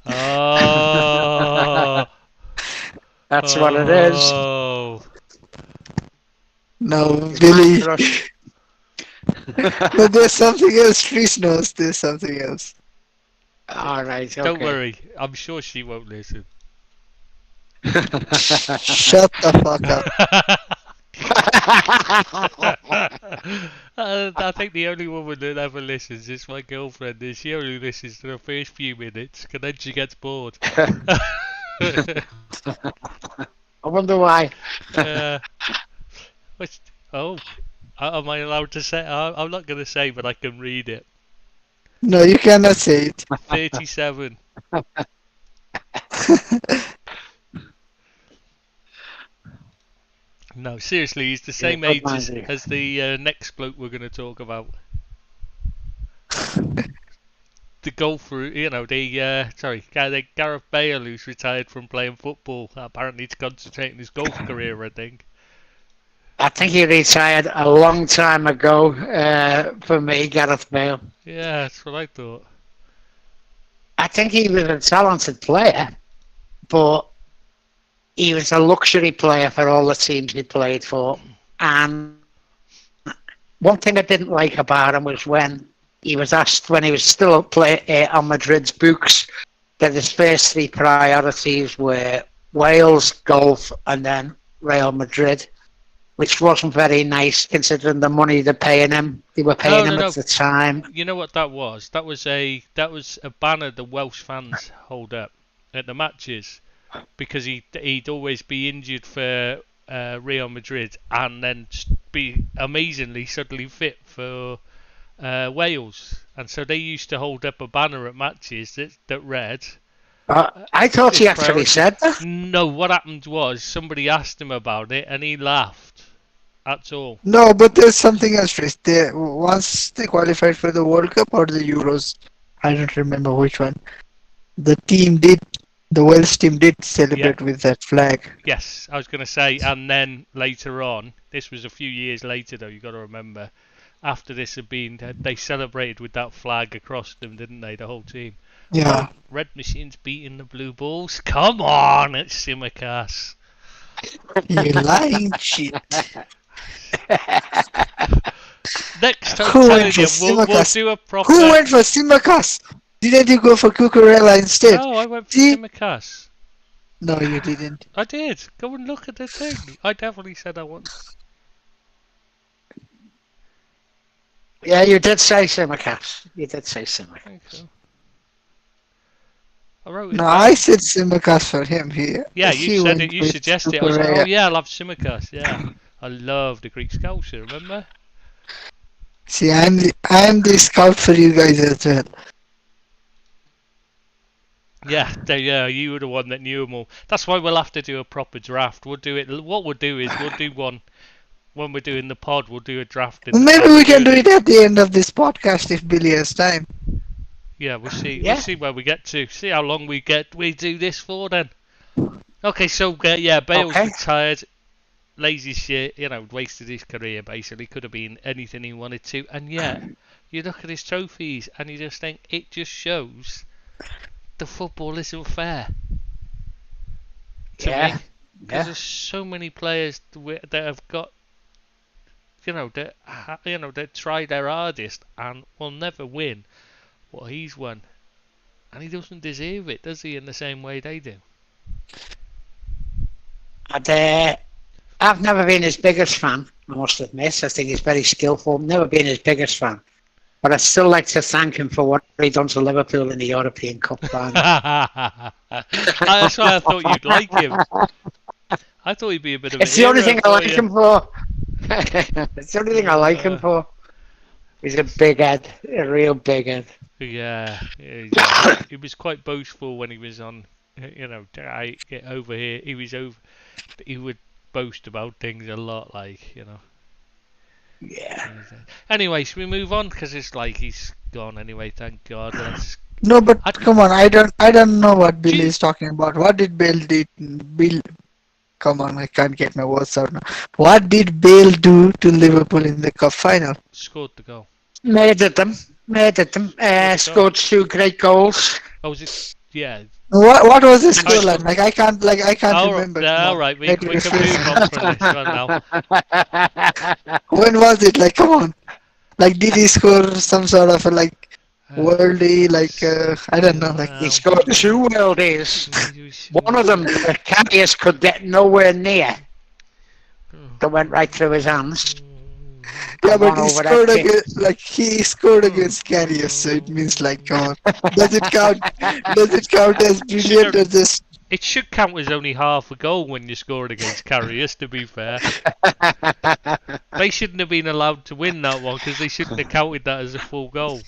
Oh, That's what it is. oh. No, His man Billy. crush. No, there's something else. Chris knows there's something else. All right, Don't okay. worry, I'm sure she won't listen. Shut the fuck up. I think the only woman that ever listens is my girlfriend, and she only listens to the first few minutes, and then she gets bored. I wonder why. uh, what's, oh, am I allowed to say? I'm not going to say, but I can read it. No, you cannot say it. 37. No, seriously, he's the same Yeah, age good as, man, yeah. as the next bloke we're going to talk about. The golfer, the Gareth Bale, who's retired from playing football, apparently to concentrate on his golf career, I think. I think he retired a long time ago for me, Gareth Bale. Yeah, that's what I thought. I think he was a talented player, but he was a luxury player for all the teams he played for. And one thing I didn't like about him was when he was asked, when he was still on Madrid's books, that his first three priorities were Wales, golf, and then Real Madrid, which wasn't very nice considering the money they're paying him. They were paying him No. at the time. You know what that was? That was a banner the Welsh fans hold up at the matches, because he'd always be injured for Real Madrid and then be amazingly suddenly fit for Wales, and so they used to hold up a banner at matches that read. I thought he His actually priority. said that. No, what happened was somebody asked him about it and he laughed. That's all. No, but there's something else, Chris. Once they qualified for the World Cup or the Euros, I don't remember which one. The Welsh team did celebrate with that flag. Yes, I was going to say, and then later on, this was a few years later though, you got to remember, after this had been, they celebrated with that flag across them, didn't they, the whole team? Yeah. Oh, Red Machines beating the Blue Bulls? Come on, it's Simicast. You lying shit. Next time, Who telling went you, for we'll Simicast? do a proper... Who went for Simicast? Didn't you go for Cucurella instead? No, I went for See? Simicast. No, you didn't. I did. Go and look at the thing. I definitely said I want... Yeah, you did say Simicast. You did say Simicast. I think so. I wrote it No, down. I said Simicast for him here. Yeah, He you said went it. You with suggested it. I was like, Cucurella. oh yeah, I love Simicast. Yeah, I love the Greek sculpture. Remember? See, I'm the scout for you guys as well. Yeah, you were the one that knew them all. That's why we'll have to do a proper draft. We'll do it. What we'll do is we'll do one when we're doing the pod. We'll do a draft. Maybe we can do it at the end of this podcast if Billy has time. Yeah, we'll see. Yeah. We'll see where we get to. See how long we do this for then. Okay, so yeah, Bale's Okay. retired. Lazy shit, wasted his career basically. Could have been anything he wanted to, and yet you look at his trophies and you just think it just shows the football isn't fair. To Yeah. me, because there's so many players that have got, that try their hardest and will never win what he's won, and he doesn't deserve it, does he? In the same way they do. And, I've never been his biggest fan, I must admit. I think he's very skillful. Never been his biggest fan. But I'd still like to thank him for what he done to Liverpool in the European Cup final. That's why I thought you'd like him. I thought he'd be a bit of It's a the only hero thing I like for him for. It's the only thing I like him for. He's a big head, a real big head. Yeah. He was quite boastful when he was on, over here. He would boast about things a lot, Yeah. Anyway, should we move on? Because it's like he's gone anyway, thank God. No, but come on, I don't know what Billy Gee. is talking about. What did Bale did? Come on, I can't get my words out now. What did Bale do to Liverpool in the cup final? Scored the goal. Made it them. Scored two great goals. Oh, was it? Yeah. What was the Nice scoreline? one. I can't remember. Come All on. right, we Let me can refresh. move on from this one now. When was it? Like, come on. Like, did he score some sort of worldly, I don't know, like, He scored 2 worldies. One of them, the Carius could get nowhere near. That went right through his hands. yeah, And but one he over that scored kick. against, he scored against Carriers, so it means, like, come on. Does it count? Does it count as brilliant or just? It should count as only half a goal when you scored against Carriers, to be fair. They shouldn't have been allowed to win that one because they shouldn't have counted that as a full goal.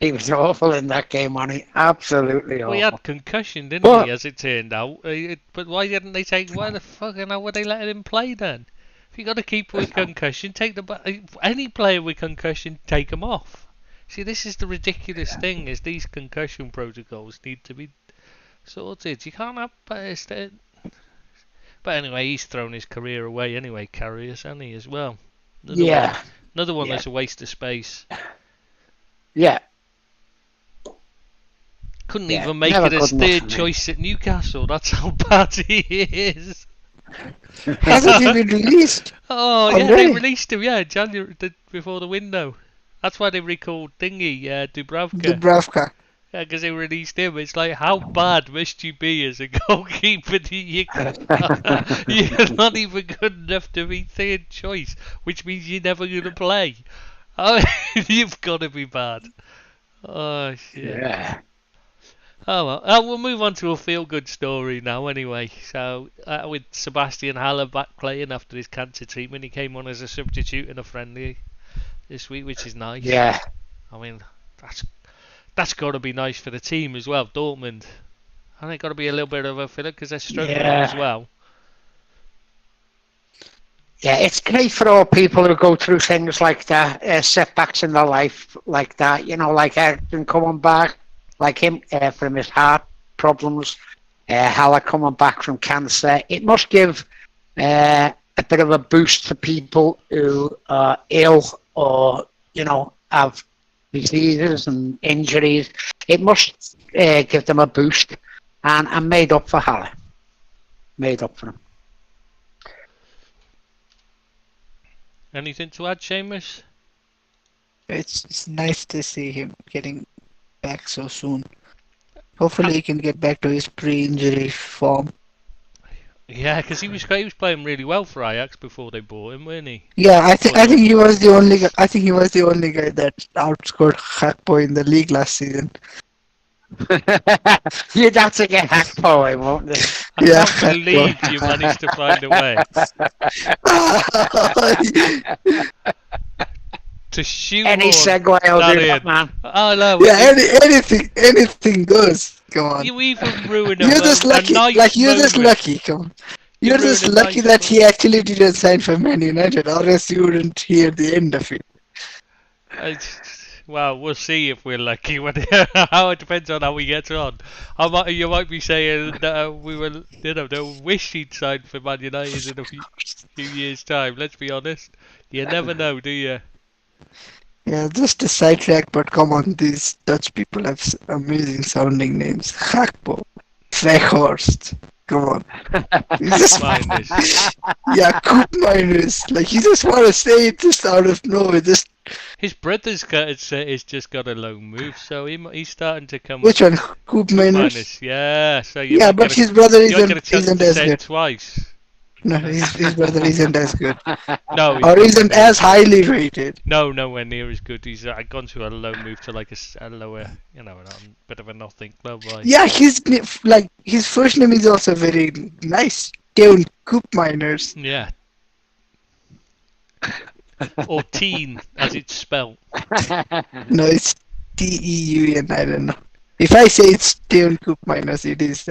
He was awful in that game, wasn't he? Absolutely Well, he awful. had concussion, didn't But- he, as it turned out? But why didn't they take... Why the fucking hell were they letting him play then? If you got a keeper with concussion, any player with concussion, take him off. See, this is the ridiculous thing, is these concussion protocols need to be sorted. You can't have players that... But anyway, he's thrown his career away anyway, Carriers, hasn't he, as well? Another one Yeah. that's a waste of space. Yeah. Couldn't Yeah, even make never it as good enough third for me. choice at Newcastle. That's how bad he is. Hasn't he been released? Oh, yeah, they Already? released him, January, before the window. That's why they recalled Thingy, Dubravka. Dubravka. Yeah, because they released him. It's like, how bad must you be as a goalkeeper that you're not even good enough to be third choice, which means you're never going to play. Oh, you've got to be bad. Oh, shit. Yeah. Oh well, we'll move on to a feel-good story now anyway. So, with Sebastian Haller back playing after his cancer treatment, he came on as a substitute in a friendly this week, which is nice. Yeah. I mean, that's got to be nice for the team as well, Dortmund. And it got to be a little bit of a filler because they're struggling as well. Yeah, it's great for all people who go through things like that, setbacks in their life like that. You know, like Ericsson coming back, like him from his heart problems, Haller coming back from cancer. It must give a bit of a boost to people who are ill or, you know, have diseases and injuries. It must give them a boost, and I'm made up for Haller. Made up for him. Anything to add, Seamus? It's nice to see him getting back so soon. Hopefully he can get back to his pre-injury form. Yeah, because he was playing really well for Ajax before they bought him, weren't he? Yeah, I think he was the only guy. I think he was the only guy that outscored Hakpo in the league last season. You'd have to get Hakpo in, won't you? I can't believe you managed to find a way to shoot Any segue will do that, man. Oh no! Yeah, anything goes. Come on. You even ruined You're just lucky. nice You're just moment. lucky. Come on. You're You just ruined a lucky nice that he actually didn't sign for Man United, or else you wouldn't hear the end of it. Well, we'll see if we're lucky. How it depends on how we get on. You might be saying that we were, don't wish he'd signed for Man United in a few years' time. Let's be honest. You never know, do you? Yeah, just a sidetrack, but come on, these Dutch people have amazing sounding names. Hakpo, Weghorst. Come on. Yeah, Koopmeiners. Like, you just want to say it just out of nowhere. His brother's just got a loan move, so he's starting to come. Which one? Koopmeiners? Yeah, so but his brother isn't as good. Twice. No, his brother isn't as good. No, or isn't as highly rated. No, nowhere near as good. He's gone to a loan move to like a lower, a bit of a nothing club. Like. Yeah, his first name is also very nice. Teun Koopmeiners. Yeah. Or teen, as it's spelled. No, it's Teun. I don't know. If I say it's Teun Koopmeiners, it is.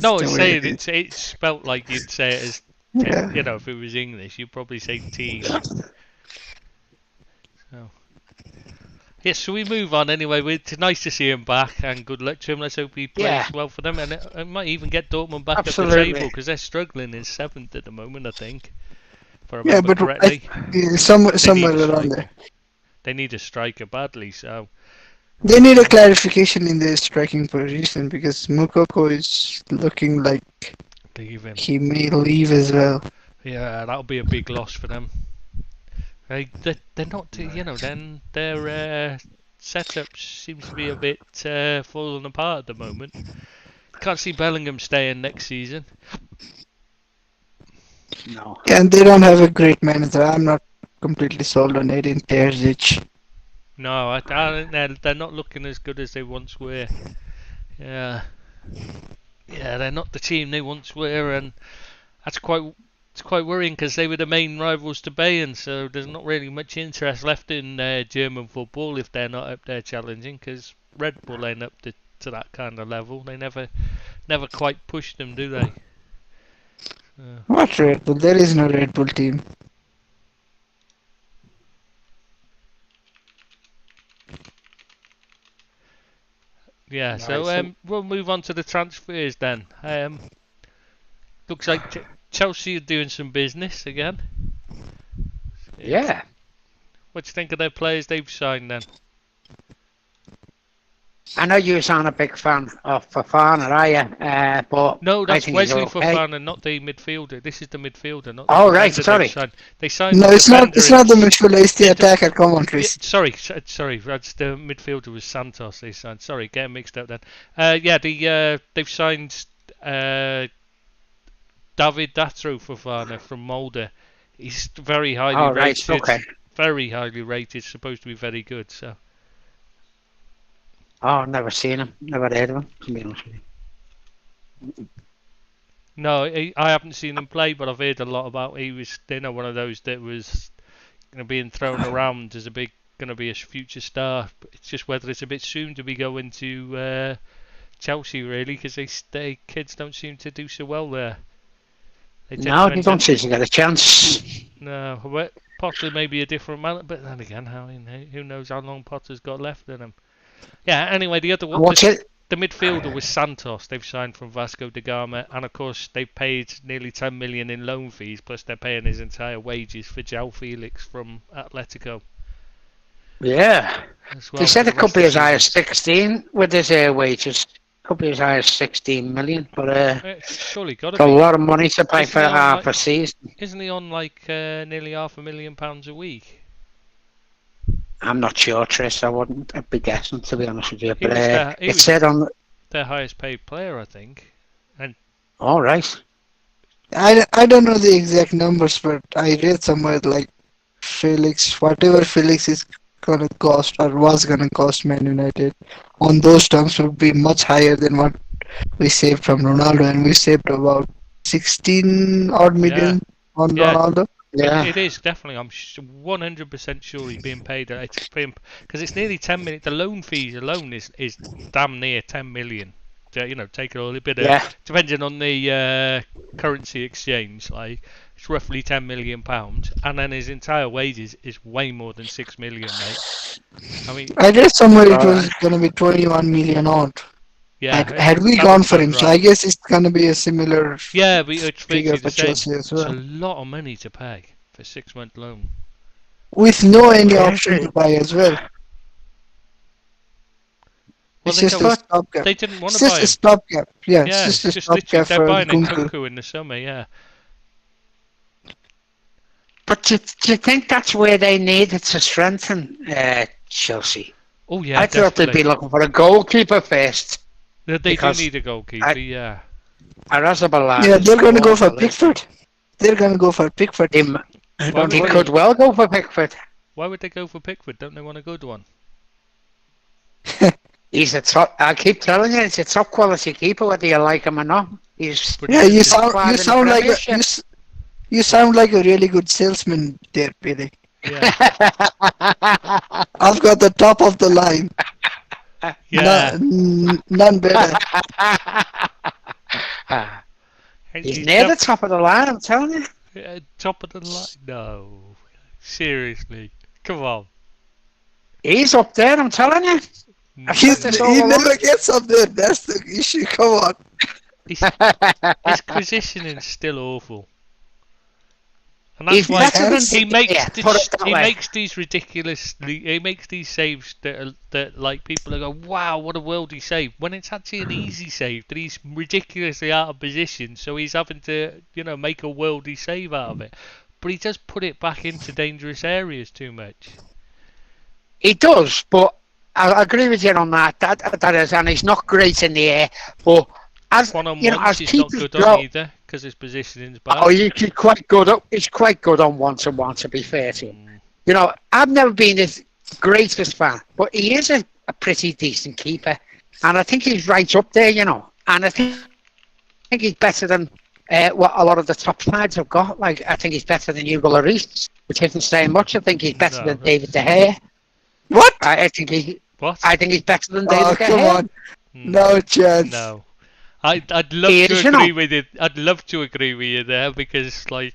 No, it's spelt like you'd say it as. Yeah. If it was English, you'd probably say teen. So. Yes, so we move on anyway. It's nice to see him back, and good luck to him. Let's hope he plays well for them, and it might even get Dortmund back at the table because they're struggling in 7th at the moment, I think. If I remember correctly. Somewhere around there. They need a striker badly, so They need a clarification in their striking position because Mukoko is looking like Leave him. he may leave as well. Yeah, that'll be a big loss for them. They're not, then their setup seems to be a bit falling apart at the moment. Can't see Bellingham staying next season. No. And they don't have a great manager. I'm not completely sold on Edin Terzic. No, I think they're not looking as good as they once were. Yeah, they're not the team they once were, and that's quite worrying because they were the main rivals to Bayern. So there's not really much interest left in German football if they're not up there challenging. Because Red Bull ain't up to that kind of level. They never quite push them, do they? What Red Bull? There is no Red Bull team. Yeah, Right, so so- we'll move on to the transfers then. Looks like Chelsea are doing some business again. Yeah. What do you think of their players they've signed then? I know you aren't a big fan of Fofana, are you? But No, I that's think he's Wesley okay. Fofana, not the midfielder. This is the midfielder, not Oh, the right, defender sorry. they've signed. They signed No, the it's not. defender. It's not the midfielder. It's the Yeah, attacker. Come on, Chris. sorry. That's the midfielder was Santos. They signed. Sorry, getting mixed up then. They've signed David Datro Fofana from Molde. He's very highly Oh, right, rated. okay. Very highly rated. Supposed to be very good. So. Oh, never seen him. Never heard of him, to be honest with you. No, I haven't seen him play, but I've heard a lot about. He was, one of those that was being thrown around as going to be a future star. But it's just whether it's a bit soon to be going to Chelsea, really, because they kids don't seem to do so well there. No, you don't seem to get a chance. No, well, Potter may be a different man, but then again, who knows how long Potter's got left in him? Yeah. Anyway, the midfielder was Santos. They've signed from Vasco da Gama, and of course they've paid nearly 10 million in loan fees. Plus they're paying his entire wages for João Felix from Atletico. Yeah. Well They said it could be as high as 16 with his wages. Could be as high as 16 million, but it's surely got to it's a be. lot of money to pay Isn't for he on, half a season. Isn't he on like nearly £500,000 a week? I'm not sure, Tris. I wouldn't be guessing, to be honest with you. He But was it said on. Their highest paid player, I think. All right. I don't know the exact numbers, but I read somewhere like whatever Felix is gonna cost or was gonna cost Man United on those terms would be much higher than what we saved from Ronaldo, and we saved about 16 odd million on Ronaldo. Yeah. It is definitely. I'm 100% sure he's being paid. It's because it's nearly 10 million. The loan fees alone is damn near 10 million. Take a little bit of depending on the currency exchange. Like it's roughly 10 million pounds, and then his entire wages is way more than 6 million, mate. I mean, I read somewhere it was gonna be 21 million odd. Yeah. Had we gone for him, so I guess it's gonna be a similar. Yeah, but it's figure the for same. Chelsea as well. It's a lot of money to pay for a 6-month loan. With no any option to buy as well. Well, It's just a stopgap. They didn't want It's to buy just him. a stopgap. Yeah, Yeah, it's just a literally, stopgap they're for buying Nkunku. Nkunku in the summer. Yeah. But do you think that's where they needed to strengthen Chelsea? Oh yeah, I thought they'd be looking for a goalkeeper first. They do need a goalkeeper. Yeah. Yeah, they're gonna go for Pickford. They're gonna go for Pickford. They could well go for Pickford. Why would they go for Pickford? Don't they want a good one? He's a top. I keep telling you, he's a top quality keeper, whether you like him or not. He's Yeah, you sound like a really good salesman there, Billy. Yeah. I've got the top of the line. Yeah. None better. He's near the top of the line, I'm telling you. Top of the line? No. Seriously. Come on. He's up there, I'm telling you. He never gets up there. That's the issue. Come on. His positioning's still awful. And that's He's why better than he makes yeah, put it that way. these ridiculously he makes these saves that like people are going, wow, what a worldy save, when it's actually an easy save that he's ridiculously out of position, so he's having to make a worldy save out of it. But he does put it back into dangerous areas too much. He does, but I agree with you on that. That is, and he's not great in the air. But as One on you know, ones as he's not keepers good on go, either because his positioning's bad. oh, he's quite good. He's quite good on one-to-one. To be fair to him, you know, I've never been his greatest fan, but he is a pretty decent keeper, and I think he's right up there. You know, and I think he's better than what a lot of the top sides have got. Like, I think he's better than Hugo Lloris, which isn't saying much. I think he's better than David De Gea. What? I think he's better than Oh, David De come Gea. on. No chance. No. I'd love He to is, you agree know. with you. I'd love to agree with you there because, like,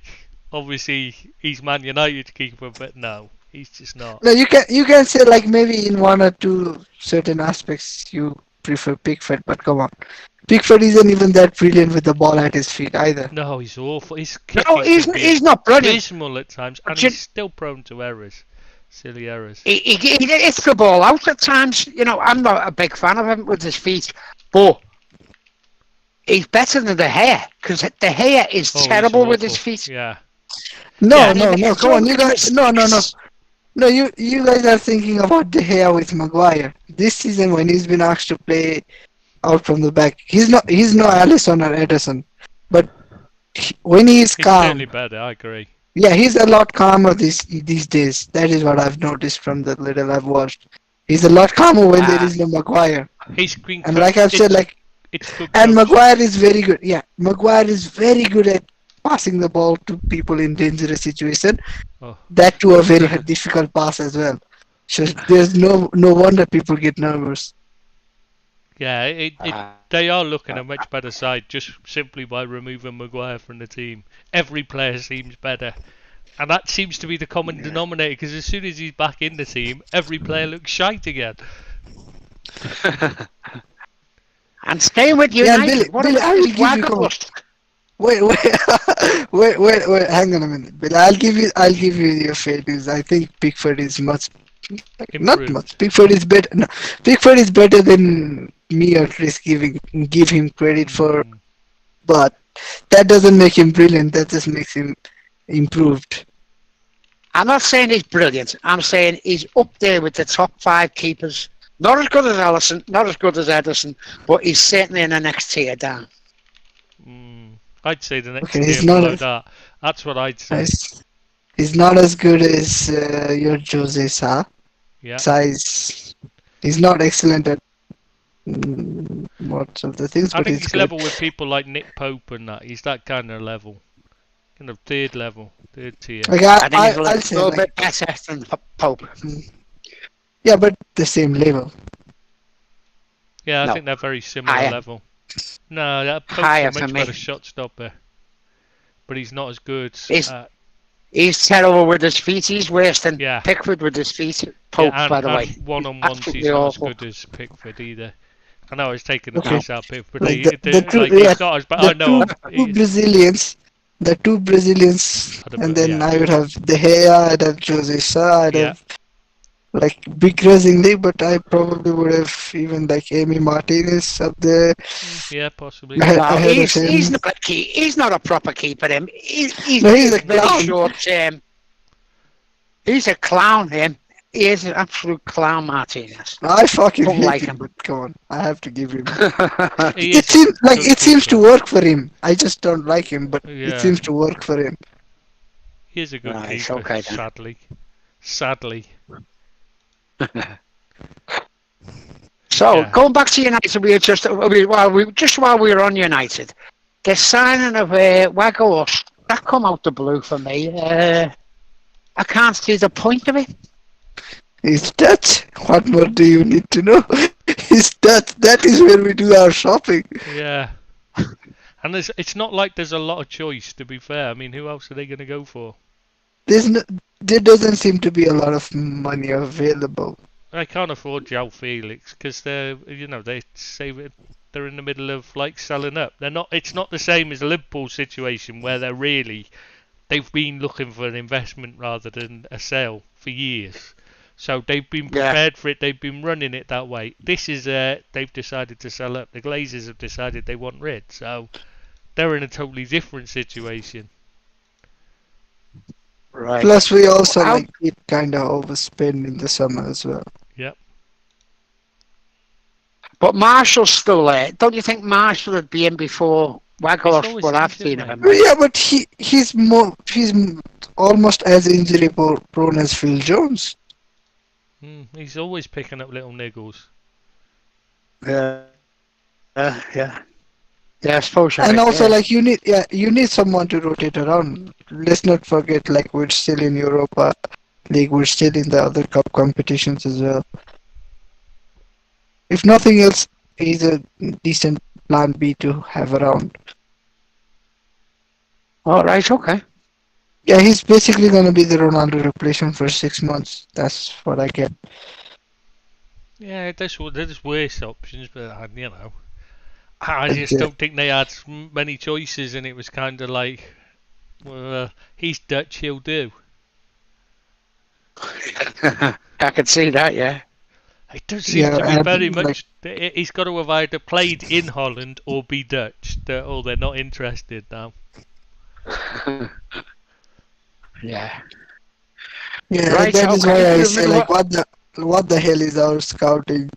obviously he's Man United keeper, but no, he's just not. No, you can say like maybe in one or two certain aspects you prefer Pickford, but come on. Pickford isn't even that brilliant with the ball at his feet either. No, he's awful. His No, kicking can be he's not brilliant. abysmal at times, and But you- he's still prone to errors, silly errors. He hits the ball out at times. You know, I'm not a big fan of him with his feet, but he's better than De Gea because De Gea is Oh, he's terrible with his awful. feet. Yeah. No, Yeah, no, and no. it's Come on, all you guys. No, no, no. mistakes. No, you guys are thinking about De Gea with Maguire. This season when he's been asked to play out from the back, he's no Alisson or Ederson, but when he is He's calm, certainly better, I agree. yeah, he's a lot calmer these days. That is what I've noticed from the little I've watched. He's a lot calmer when there is no Maguire. He's been And like I've said, like, it's good and coaching. Maguire is very good. Yeah, Maguire is very good at passing the ball to people in dangerous situation. Oh. That to a very difficult pass as well. So there's no wonder people get nervous. Yeah, they are looking a much better side just simply by removing Maguire from the team. Every player seems better. And that seems to be the common denominator because as soon as he's back in the team, every player looks shite again. And staying with Yeah, United, Billy, I will give you Wannabes? Wait, wait, hang on a minute. But I'll give you your fair dues. I think Pickford is much, not Improved. much. Pickford is better. No, Pickford is better than me or Chris give him credit for. But that doesn't make him brilliant. That just makes him improved. I'm not saying he's brilliant. I'm saying he's up there with the top 5 keepers. Not as good as Alisson, not as good as Ederson, but he's certainly in the next tier down. I'd say the next Okay, he's tier not below as- that. That's what I'd say. He's not as good as your Jose Sa. Yeah. He's not excellent at lots of the things, I but think he's he's good. level with people like Nick Pope and that. He's that kind of level. Kind of third level, third tier. Like I think he's I'll say little like, bit better than Pope. yeah, but the same level. Yeah, I No. think they're very similar Higher. level. No, that Pope's Higher a for much me. better shot stopper. But he's not as good. He's terrible with his feet. He's worse than Yeah. Pickford with his feet. Pope, and, by the and way. one-on-ones Absolutely he's not awful. as good as Pickford either. I know I was taking the Okay. piss out of Pickford, but Like the he's not as bad. I know. two Brazilians, the two Brazilians, I'd have and put- then yeah. I would have De Gea, I'd have Jose Sa, I'd Yeah. have like begrudgingly, but I probably would have even like Amy Martinez up there. Yeah, possibly. I- No, ahead of him. he's not a proper keeper. Him. He's No, he's a very clown. short term. He's a clown. Him. He is an absolute clown, Martinez. I fucking Don't hate like him, him. but come on, I have to give him. He It is a seems like good it seems to keeper. work for him. I just don't like him, but Yeah. it seems to work for him. He is a good Right, keeper, okay then. sadly. So Yeah. going back to United, while we were on United, the signing of Wagos that come out the blue for me. I can't see the point of it. He's Dutch. What more do you need to know? He's Dutch. That is where we do our shopping. Yeah. And it's not like there's a lot of choice, to be fair. I mean, who else are they going to go for? There doesn't seem to be a lot of money available. They can't afford João Felix because they say they're in the middle of like selling up. They're not. It's not the same as the Liverpool situation where they're really they've been looking for an investment rather than a sale for years. So they've been Yeah. prepared for it. They've been running it that way. This is they've decided to sell up. The Glazers have decided they want rid. So they're in a totally different situation. Right. Plus, we also How, like it kind of overspend in the summer as well. Yep. but Marshall's still there. Don't you think Marshall would be in before Waghorst would have seen him? Yeah, but he's almost as injury prone as Phil Jones. He's always picking up little niggles. Yeah. Yeah. Yeah, I suppose you're And right, also, yeah. like, you need someone to rotate around. Let's not forget, like, we're still in Europa League, we're still in the other cup competitions as well. If nothing else, he's a decent plan B to have around. All right, okay. Yeah, he's basically gonna be the Ronaldo replacement for 6 months. That's what I get. Yeah, there's worse options, but you know, I just Yeah. don't think they had many choices, and it was kind of like, well, he's Dutch, he'll do. I could see that, yeah. It does seem to be and, very like, much. He's got to have either played in Holland or be Dutch, or they're not interested now. Yeah. yeah, Right, that is okay. why I say, like, what the hell is our scouting,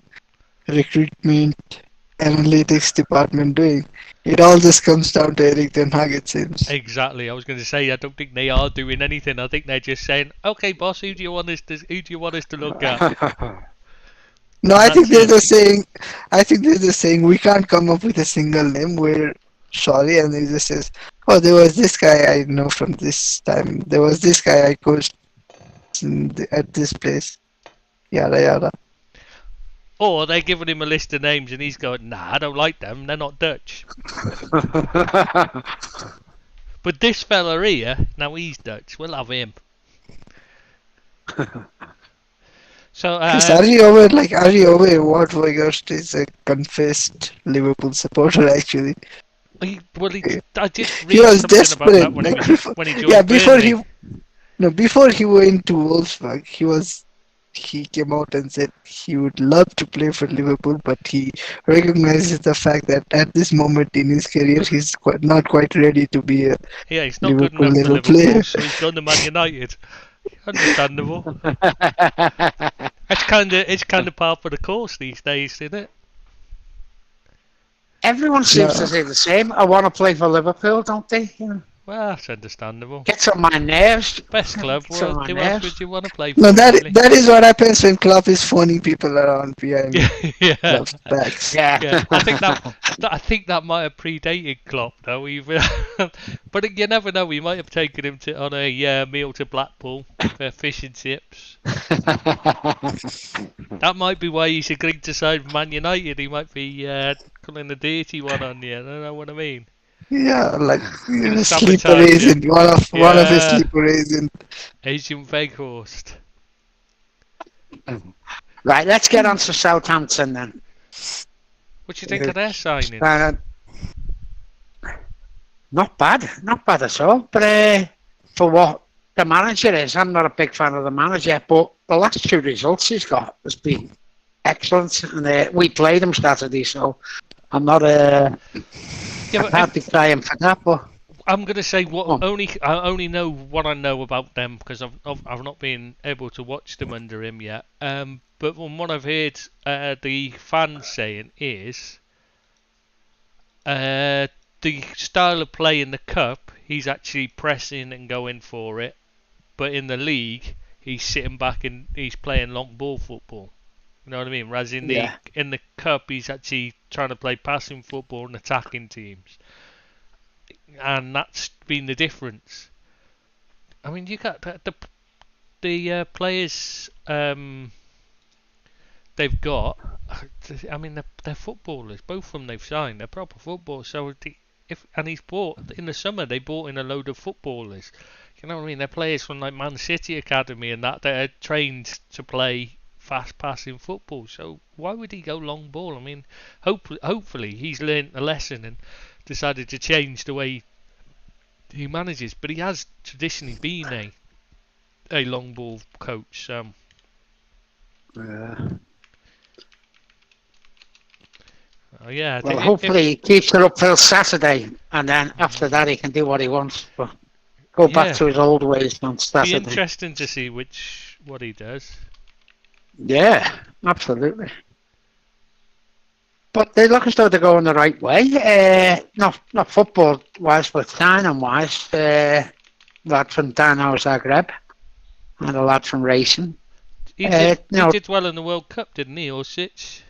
recruitment, analytics department doing? It all just comes down to Eric Ten Hag, it seems. Exactly. I was going to say I don't think they are doing anything. I think they're just saying, "Okay, boss, who do you want us to look at?" No, And I think that's they're it. just saying. I think they're just saying we can't come up with a single name. We're sorry, and he just says, "Oh, there was this guy I know from this time. There was this guy I coached at this place. Yada yada." Or they're giving him a list of names and he's going, "Nah, I don't like them. They're not Dutch." But this fella here, now he's Dutch. We'll have him. So, Chris, are you aware? Like, are you aware what Weghorst is a confessed Liverpool supporter? Actually, I did he read was something about that desperate. Like, before, when he yeah, joined Burnley. before he went to Wolfsburg, he came out and said he would love to play for Liverpool, but he recognizes the fact that at this moment in his career, he's not quite ready to be a Yeah, he's not good Liverpool enough for level Liverpool, player. so he's gone to Man United. Understandable. It's kind of par for the course these days, isn't it? Everyone seems to say the same. I want to play for Liverpool, don't they? You know, Well, that's understandable. gets on my nerves. Best club. Gets on Well, my who else nerves. would you want to play for, No, really? that is what happens when Klopp is phoning people around behind Yeah. Klopp's backs. Yeah. Yeah, I think that might have predated Klopp, though. Even, but you never know. We might have taken him on a meal to Blackpool for fish and chips. That might be why he's agreed to sign Man United. He might be calling a dirty one on you. I don't know what I mean. Yeah, like Gonna sleeper sabotage him. agent, one of his Yeah. sleeper agent. Agent Veghorst. Right, let's get on to Southampton then. What do you think of their signing? Not bad at all. But for what the manager is, I'm not a big fan of the manager. But the last two results he's got has been excellent, and we played them Saturday, so I'm not Yeah, I can't be crying for that. But I'm gonna say I only know what I know about them because I've not been able to watch them under him yet. But from what I've heard, the fans saying is, the style of play in the cup, he's actually pressing and going for it, but in the league, he's sitting back and he's playing long ball football. You know what I mean? Whereas in the cup, he's actually trying to play passing football and attacking teams. And that's been the difference. I mean, you got the players they've got. I mean, they're footballers. Both of them they've signed. They're proper footballers. So he's bought in the summer. They bought in a load of footballers. You know what I mean? They're players from like Man City academy and that. They're trained to play fast passing football. So why would he go long ball? I mean, hopefully he's learned a lesson and decided to change the way he manages, but he has traditionally been a long ball coach. Yeah, Well, hopefully he keeps it up till Saturday, and then after that he can do what he wants. But go back yeah, to his old ways on be Saturday. interesting to see what he does. Yeah, absolutely. But they look as though they're going the right way. Not football wise, but signing wise. Lad from Dino Zagreb and a lad from Racing. He did well in the World Cup, didn't he, Orsic?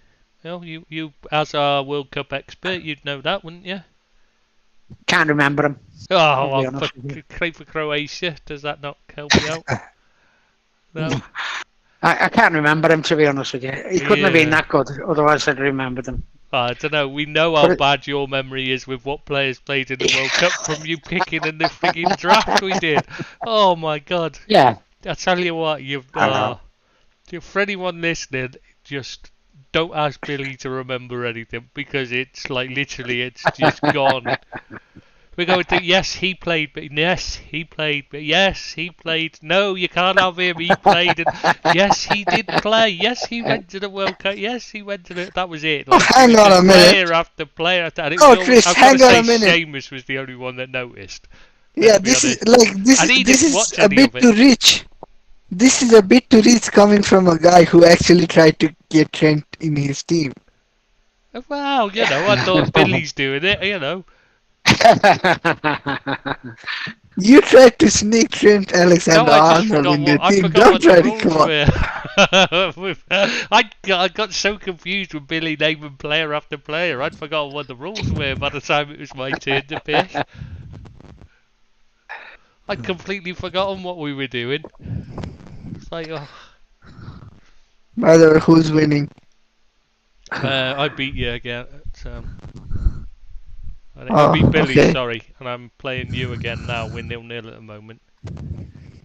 You as our World Cup expert, you'd know that, wouldn't you? Can't remember him. Oh, well, for Croatia, does that not help you out? No. I can't remember him, to be honest with you. He couldn't have been that good, otherwise I'd remember them. I don't know. We know how bad your memory is with what players played in the World Cup from you picking in the freaking draft we did. Oh my God. Yeah. I tell you what, for anyone listening, just don't ask Billy to remember anything because it's like literally it's just gone. We're going to yes he played, but yes he played, but yes he played. No, you can't have him. He played, and yes he did play. Yes he went to the World Cup. Yes he went to the. That was it. Like, hang on a minute. Player after player. And it was Chris, hang on a minute. Seamus was the only one that noticed. Yeah, this is a bit too rich. This is a bit too rich coming from a guy who actually tried to get Trent in his team. Well, I thought Billy's doing it, You tried to sneak Trent Alexander-Arnold in your team. Don't try to come on. I got so confused with Billy naming player after player. I'd forgotten what the rules were by the time it was my turn to pick. I'd completely forgotten what we were doing. It's like, oh. By the way, who's winning? I beat you again. I beat Billy, sorry, and I'm playing you again now. We're 0-0 at the moment.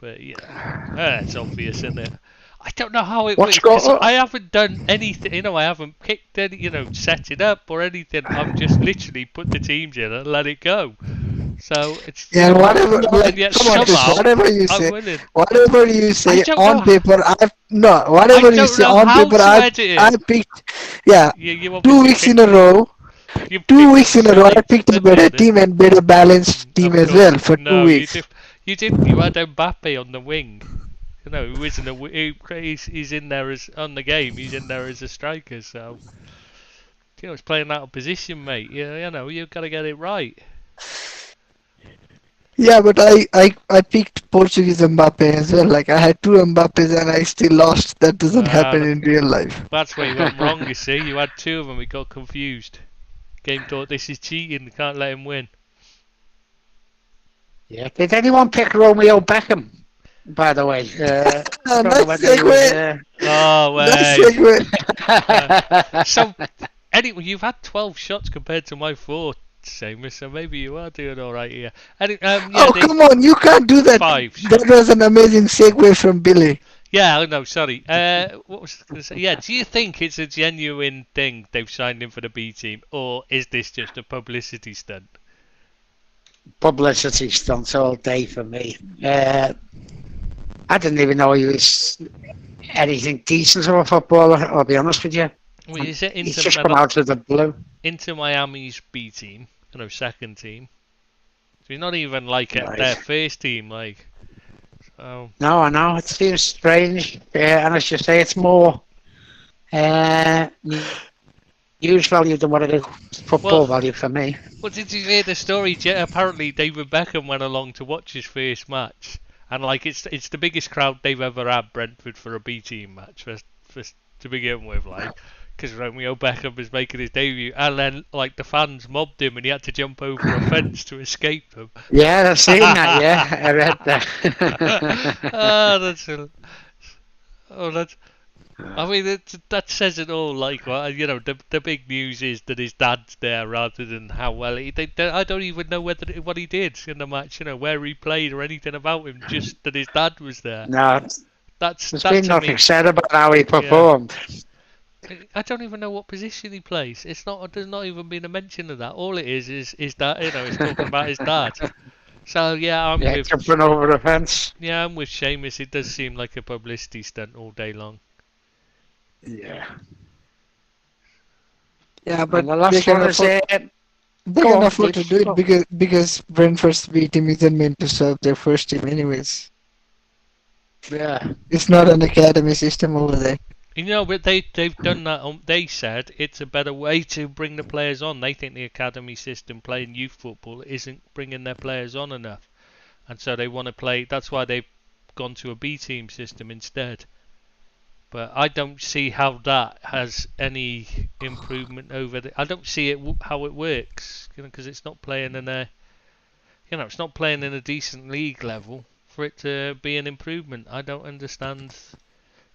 But yeah, it's obvious, isn't it? I don't know how it works. I haven't done anything. I haven't picked any. Set it up or anything. I've just literally put the teams in and let it go. So it's whatever. And yet somehow, whatever you say, I'm winning. whatever you say on paper, I picked. Yeah, you 2 weeks in a row. 2 weeks in a row, I picked a better team and better balanced team as well for 2 weeks. You didn't. You had Mbappe on the wing. Who isn't he's in there as on the game. He's in there as a striker. So he's playing out of position, mate. You've got to get it right. Yeah, but I picked Portuguese Mbappe as well. Like I had 2 Mbappes and I still lost. That doesn't happen in real life. That's where you went wrong. You see, you had 2 of them. We got confused. Game thought this is cheating. Can't let him win. Yeah. Did anyone pick Romeo Beckham? By the way, nice segue. Oh wait. So anyway, you've had 12 shots compared to my 4, Seamus. So maybe you are doing all right here. Come on, you can't do that. 5 shots. That was an amazing segue from Billy. Yeah, no, sorry. What was I going to say? Yeah, do you think it's a genuine thing they've signed him for the B team, or is this just a publicity stunt? Publicity stunts all day for me. I didn't even know he was anything decent of a footballer, I'll be honest with you. Well, is it He's just come out of the blue. Into Miami's B team, second team. So he's not even like at their first team, like. So. No, I know, it seems strange. And as you say, it's more news value than what it is football value for me. Well, did you hear the story? Apparently, David Beckham went along to watch his first match, and like it's the biggest crowd they've ever had, Brentford, for a B team match to begin with, like because Romeo Beckham was making his debut, and then like the fans mobbed him, and he had to jump over a fence to escape them. Yeah, I've seen that. Yeah, I read that. That's. I mean, that says it all. Like, the big news is that his dad's there rather than how well I don't even know what he did in the match. Where he played or anything about him. Just that his dad was there. No, there's been nothing said about how he performed. Yeah. I don't even know what position he plays. There's not even been a mention of that. All it is that it's talking about his dad. So yeah, I'm Yeah, with jumping over the fence. I'm with Seamus. It does seem like a publicity stunt all day long. Yeah. Yeah, but And the last one is they go can on, afford to please. do it Go. because Brentford's B team isn't meant to serve their first team anyways. Yeah. It's not an academy system over there. You know, but they've done that. They said it's a better way to bring the players on. They think the academy system playing youth football isn't bringing their players on enough, and so they want to play. That's why they've gone to a B team system instead. But I don't see how that has any improvement over the. I don't see it how it works. Because it's not playing in a. It's not playing in a decent league level for it to be an improvement. I don't understand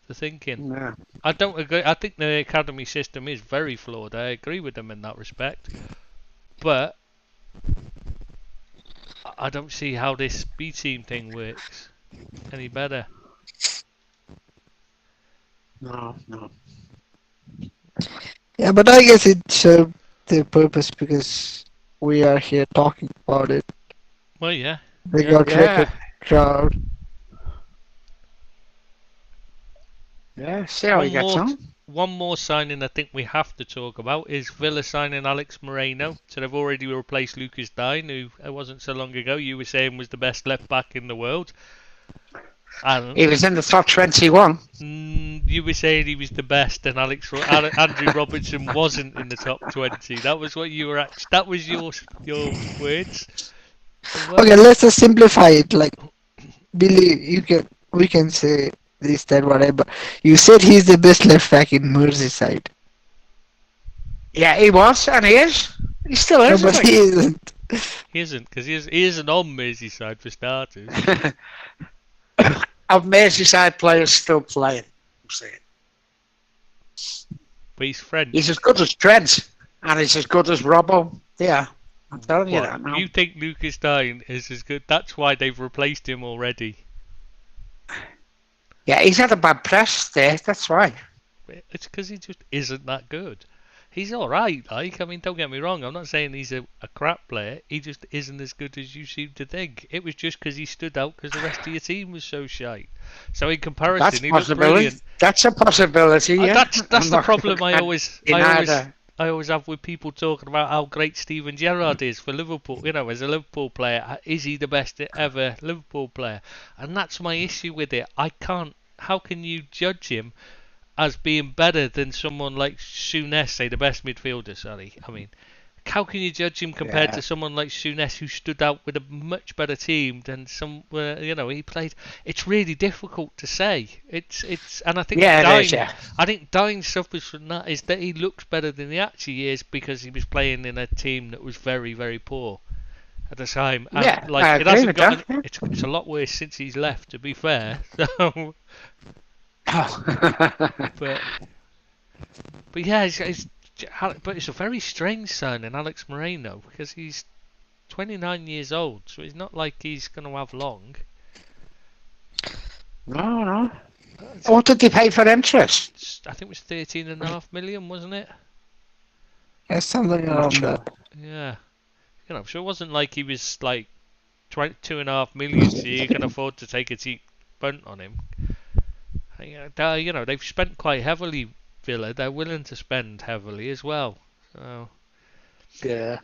the thinking. Yeah. I don't agree. I think the academy system is very flawed. I agree with them in that respect. But I don't see how this B team thing works any better. No. Yeah, but I guess it served their purpose because we are here talking about it. Well, yeah. They got record Yeah. crowd. Yeah. See how he One gets more, on. one more signing I think we have to talk about is Villa signing Alex Moreno. So they've already replaced Lucas Digne, who it wasn't so long ago you were saying was the best left back in the world. And He was in the top 21. you were saying he was the best, and Andrew Robertson wasn't in the top 20. That was what you were. That was your words. Okay, let's just simplify it. Like, Billy, we can say this, that, whatever. You said he's the best left back in Merseyside. Yeah, he was, and he is. He still No, is, I but he isn't. He isn't, because he isn't on Merseyside for starters. think. Of Merseyside players still playing. I'm saying. But he's French. He's as good as Trent, and he's as good as Robbo. Yeah, I'm telling you that now. You think Lucas Digne is as good? That's why they've replaced him already. Yeah, he's had a bad press there, that's why. It's because he just isn't that good. He's alright, like, I mean, don't get me wrong, I'm not saying he's a crap player, he just isn't as good as you seem to think. It was just because he stood out because the rest of your team was so shite. So in comparison, That's he looked possibility. brilliant. That's a possibility, yeah. That's the problem I always either. I always have with people talking about how great Steven Gerrard is for Liverpool. You know, as a Liverpool player, is he the best ever Liverpool player? And that's my issue with it. I can't. How can you judge him as being better than someone like Souness, say the best midfielder? Sorry, I mean, how can you judge him compared to someone like Souness who stood out with a much better team than some? He played. It's really difficult to say. And I think I think Digne suffers from that. Is that he looks better than he actually is because he was playing in a team that was very, very poor at the time. And Yeah, like I it agree hasn't with gotten. that, yeah. It's a lot worse since he's left. To be fair, so but yeah, but it's a very strange signing, Alex Moreno, because he's 29 years old, so it's not like he's going to have long. No. What did they pay for interest? I think it was 13.5 million, wasn't it? Yeah, something Not around sure. that. Yeah. So it wasn't like he was like 2.5 million, so you can afford to take a cheap punt on him. They've spent quite heavily, Villa. They're willing to spend heavily as well. So Yeah.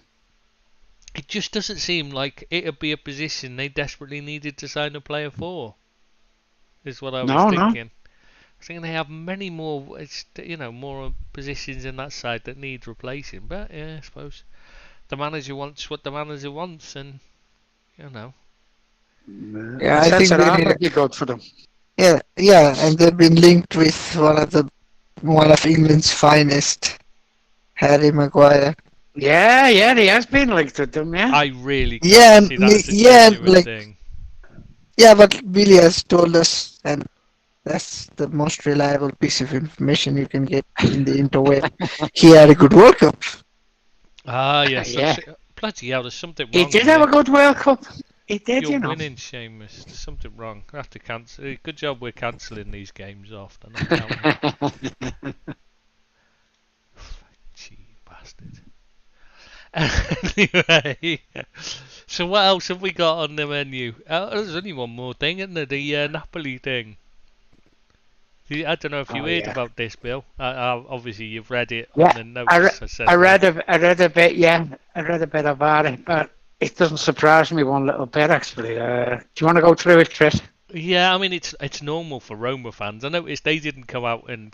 it just doesn't seem like it'd be a position they desperately needed to sign a player for. Is what I was thinking. I was thinking they have many more, more positions in that side that need replacing. But yeah, I suppose the manager wants what the manager wants, and Yeah, I think they need. would be good for them. Yeah, and they've been linked with one of England's finest, Harry Maguire. Yeah, he has been linked with them, yeah. I really can't see that as a genuine thing. Yeah, but Billy has told us, and that's the most reliable piece of information you can get in the interweb. He had a good World Cup. Ah, yes. Yeah. Bloody hell, there's something wrong. He did have a good World Cup. He did, You're winning, Seamus. There's something wrong. I have to cancel. Good job we're cancelling these games off. Gee, bastard. Anyway, so what else have we got on the menu? There's only one more thing, isn't there? The Napoli thing. I don't know if you Oh heard yeah, about this, Bill. Obviously, you've read it on yeah. the I, re- notes I sent you. I read a bit. Yeah, I read a bit about it, but it doesn't surprise me one little bit actually. Do you want to go through it, Chris? Yeah, I mean it's normal for Roma fans. I noticed they didn't come out and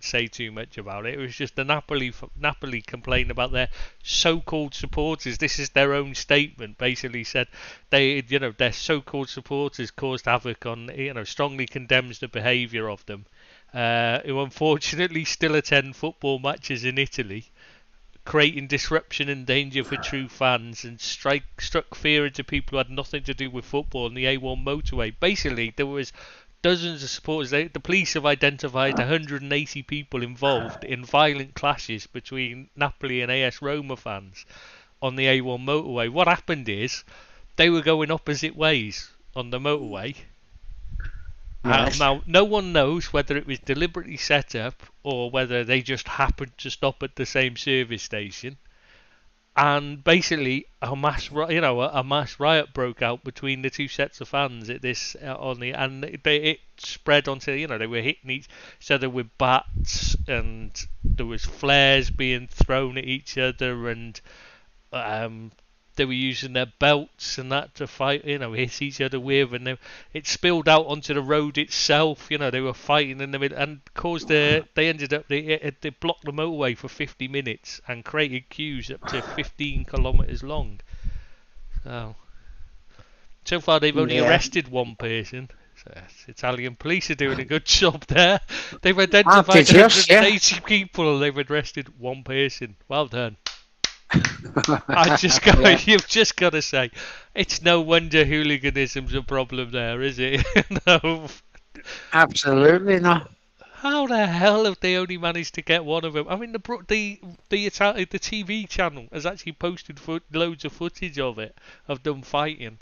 say too much about it. It was just the Napoli complained about their so-called supporters. This is their own statement. Basically said their so-called supporters caused havoc on strongly condemns the behaviour of them. Who unfortunately still attend football matches in Italy, creating disruption and danger for true fans, and struck fear into people who had nothing to do with football on the A1 motorway. Basically, there was dozens of supporters. The police have identified 180 people involved in violent clashes between Napoli and AS Roma fans on the A1 motorway. What happened is they were going opposite ways on the motorway. Yes. Now, no one knows whether it was deliberately set up or whether they just happened to stop at the same service station. And basically, a mass riot broke out between the two sets of fans at this and it spread onto they were hitting each other with bats, and there was flares being thrown at each other, and they were using their belts and that to fight, hit each other with, and it spilled out onto the road itself. They were fighting in the middle, and caused they ended up they blocked the motorway for 50 minutes and created queues up to 15 kilometres long. So far they've only Yeah. arrested one person. So Italian police are doing a good job there. They've They identified just, yeah. 180 people. They've arrested one person. Well done. You've just got to say, it's no wonder hooliganism's a problem there, is it? No. Absolutely not. How the hell have they only managed to get one of them? I mean, the TV channel has actually posted loads of footage of them fighting.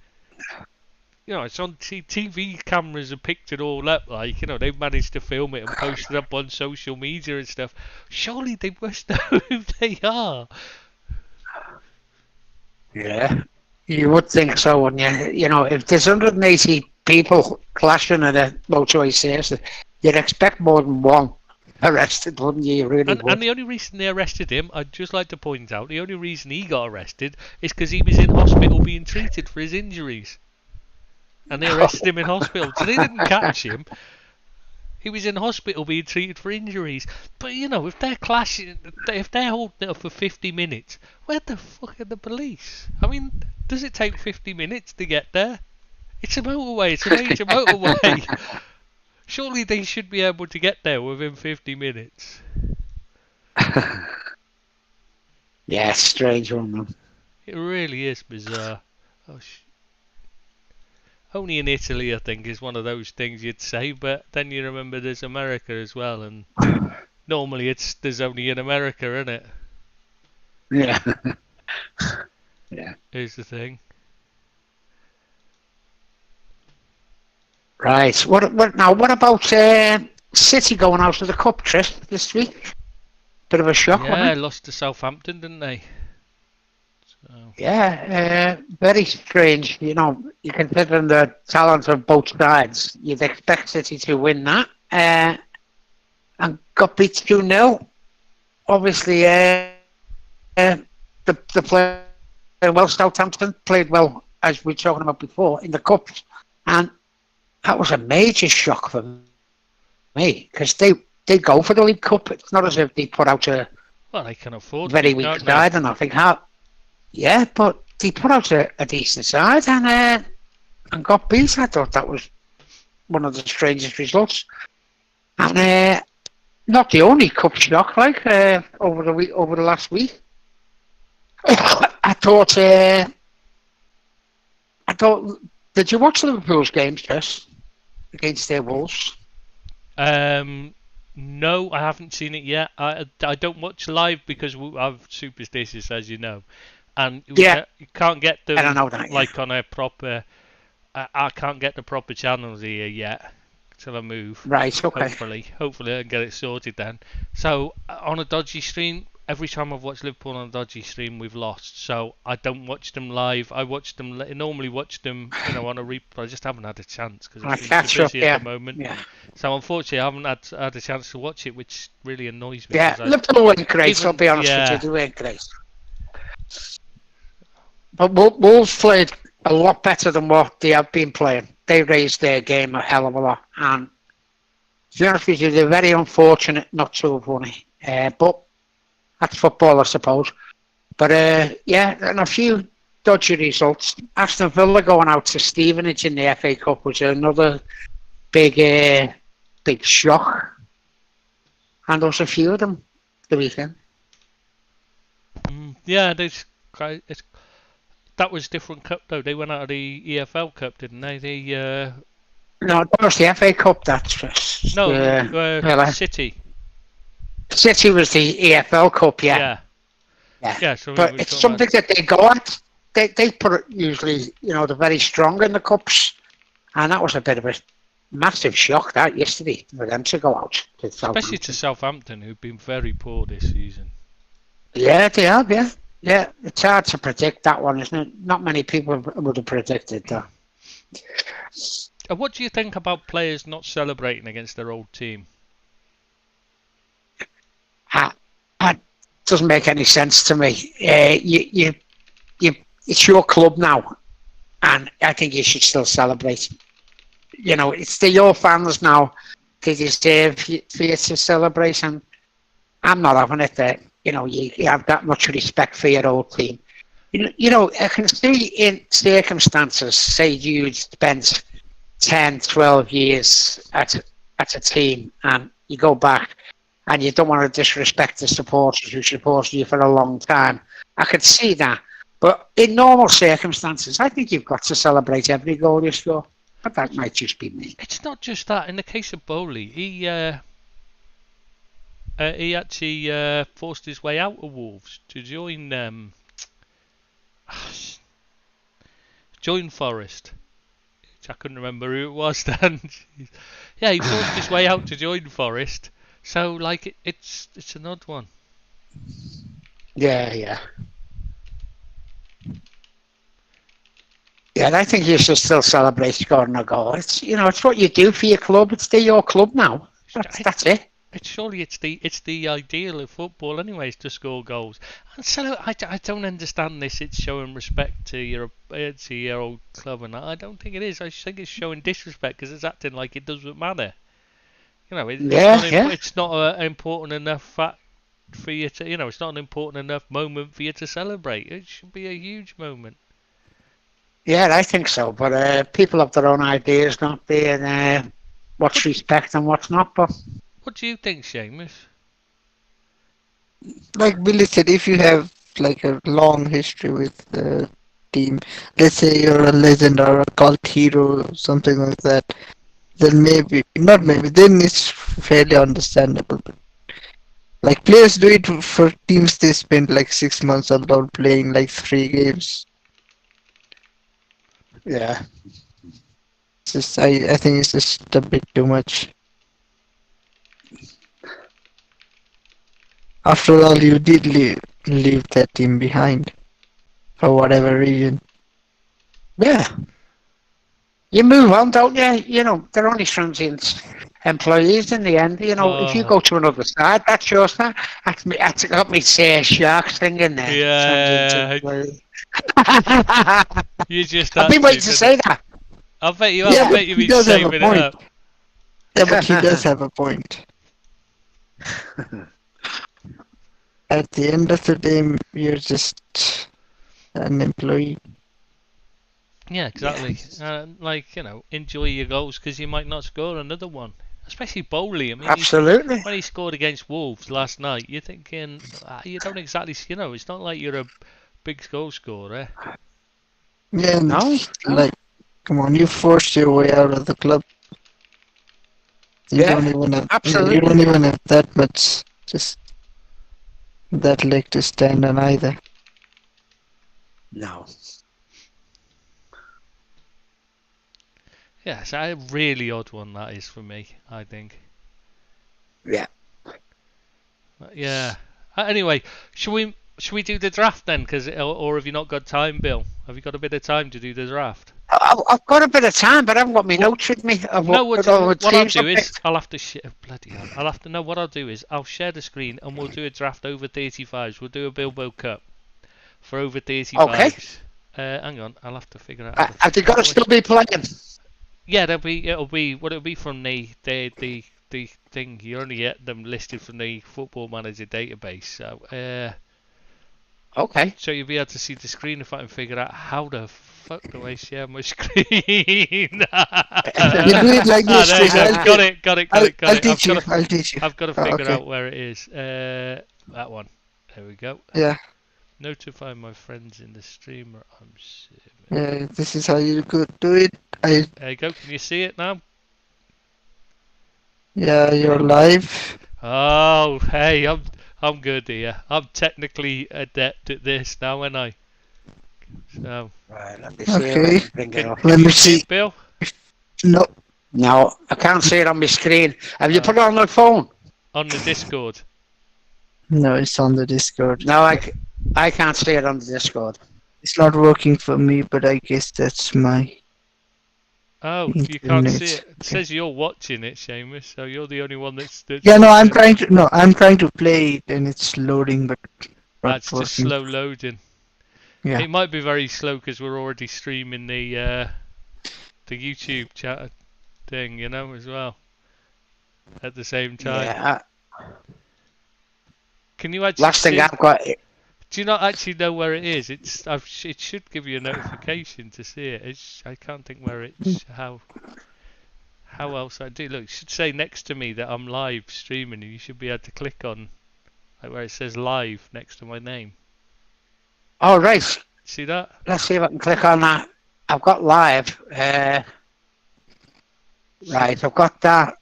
It's on TV cameras have picked it all up. They've managed to film it and post it up on social media and stuff. Surely they must know who they are. Yeah. You would think so, wouldn't you? If there's 180 people clashing at a motorway station, you'd expect more than one arrested, wouldn't you? You really would. And the only reason they arrested him, I'd just like to point out, the only reason he got arrested is because he was in hospital being treated for his injuries. And they arrested him in hospital. So they didn't catch him. He was in hospital being treated for injuries. But, if they're clashing, if they're holding it up for 50 minutes, where the fuck are the police? I mean, does it take 50 minutes to get there? It's a motorway. It's a major motorway. Surely they should be able to get there within 50 minutes. Yeah, strange one, man. It really is bizarre. Only in Italy, I think, is one of those things you'd say, but then you remember there's America as well, and normally there's only in America, isn't it? Yeah. Yeah. Is the thing. Right. What about City going out of the cup, Chris, this week? Bit of a shock, wasn't Yeah, it? lost to Southampton, didn't they? So. Yeah, very strange. You considering the talent of both sides, you'd expect City to win that. And got beat 2-0. Obviously, the play well. Southampton played well, as we were talking about before, in the cups, and that was a major shock for me because they go for the League Cup. It's not as if they put out a They can afford very to, weak can't side, and I think yeah, but they put out a decent side and got beat. I thought that was one of the strangest results, and not the only cup shock. Over the last week, I thought. Did you watch Liverpool's games, Chris, against their Wolves? No, I haven't seen it yet. I don't watch live because I'm superstitious, as you know, and you can't get them I don't know that, like on a proper. I can't get the proper channels here yet till I move. Right. Okay. Hopefully I can get it sorted then. So on a dodgy stream, every time I've watched Liverpool on a dodgy stream, we've lost. So I don't watch them live. I normally watch them, on a replay. I just haven't had a chance because I I've been too catch up, busy at yeah. the moment. Yeah. So unfortunately, I haven't had a chance to watch it, which really annoys me. Yeah, 'Cause Liverpool weren't great, even I'll be honest with you, yeah, they weren't great. But Wolves played a lot better than what they have been playing. They raised their game a hell of a lot. And to be honest with you, they're very unfortunate not to have won it. But that's football, I suppose. But yeah, and a few dodgy results. Aston Villa going out to Stevenage in the FA Cup was another big shock. And there was a few of them the weekend. yeah, that was different cup though. They went out of the EFL Cup, didn't they? No, that was the FA Cup. That's just City. City was the EFL Cup, yeah. Yeah. So but it's something that they go at. They put it usually, they're very strong in the cups, and that was a bit of a massive shock that yesterday for them to go out. Especially to Southampton, who've been very poor this season. Yeah, they have. Yeah. It's hard to predict that one, isn't it? Not many people would have predicted that. What do you think about players not celebrating against their old team? That doesn't make any sense to me. It's your club now, and I think you should still celebrate. It's your fans now. They deserve for you to celebrate, and I'm not having it there. You have that much respect for your old team. I can see in circumstances, say you'd spent 10, 12 years at a team, and you go back and you don't want to disrespect the supporters who supported you for a long time. I could see that. But in normal circumstances, I think you've got to celebrate every goal you score. But that might just be me. It's not just that. In the case of Bowley, he actually forced his way out of Wolves to join Forest. I couldn't remember who it was then. Yeah, he forced his way out to join Forest. So, it's an odd one. Yeah. Yeah, I think you should still celebrate scoring a goal. It's it's what you do for your club. It's your club now. That's it. Surely it's the ideal of football, anyways, to score goals. And so I don't understand this. It's showing respect to your old club, and I don't think it is. I think it's showing disrespect because it's acting like it doesn't matter. It's not important enough fact for you to. It's not an important enough moment for you to celebrate. It should be a huge moment. Yeah, I think so. But people have their own ideas, don't they? And what's respect and what's not. But what do you think, Seamus? Like Billy said, if you have like a long history with the team, let's say you're a legend or a cult hero or something like that, then then it's fairly understandable. But like players do it for teams they spend like 6 months alone playing like 3 games. yeah. It's just, I think it's just a bit too much. After all, you did leave that team behind for whatever reason. Yeah. You move on, don't you? They're only transient employees in the end. If you go to another side, that's yours. That's got me say Sharks thing in there. Yeah. You just I've been waiting to say that. I bet you have. I bet you've been saving it up. Yeah, but he does have a point. At the end of the day, you're just an employee. Yeah, exactly. Enjoy your goals because you might not score another one. Especially Bowley. I mean, absolutely. When he scored against Wolves last night, you're thinking you don't exactly, it's not like you're a big goal scorer. Yeah, no. Come on, you forced your way out of the club. You don't even have, absolutely. You don't even have that much, just that leg to stand on either. No. Yeah, it's a really odd one that is for me, I think. Yeah. Yeah. Anyway, should we do the draft then? Or have you not got time, Bill? Have you got a bit of time to do the draft? I've got a bit of time, but I haven't got my What? notes with me. Of No, what all the what I'll teams do I've is picked. I'll have to bloody hell. I'll have to know what I'll do is I'll share the screen and we'll do a draft over 35s. We'll do a Bilbo Cup for over Okay. 35s. Hang on, I'll have to figure out. Have they got to still be playing? Yeah, it'll be from the thing. You only get them listed from the Football Manager database. So Okay. so you'll be able to see the screen if I can figure out how the fuck do I share my screen. You do it like this, There you Chris. go. I'll, Got it. I'll teach you. I'll teach you. I've got to Oh, figure okay. out where it is. That one. There we go. Yeah. Notify my friends in the streamer. I'm sick. Yeah. This is how you could do it. I. There you go. Can you see it now? Yeah. You're live. Oh, hey, I'm good here. I'm technically adept at this now, aren't I? So, Right, let me see if I Okay. can bring it up. Let can me you see see. it, Bill? No. No, I can't see it on my screen. Have you put it on my phone? On the Discord. No, it's on the Discord. No, I can't see it on the Discord. It's not working for me, but I guess that's my. Oh, you can't see Internet. it. It says you're watching it, Seamus, so you're the only one that's Yeah, no, I'm watching. trying to. No, I'm trying to play it, and it's loading, but not That's working. just slow loading. Yeah. It might be very slow because we're already streaming the YouTube chat thing, as well. At the same time. Yeah. Can you actually Last thing see? I've got. Do you not actually know where it is? It should give you a notification to see it. I can't think where it's how else I do. Look, it should say next to me that I'm live streaming, and you should be able to click on like where it says live next to my name. Oh, right. See that? Let's see if I can click on that. I've got live. Right, I've got that.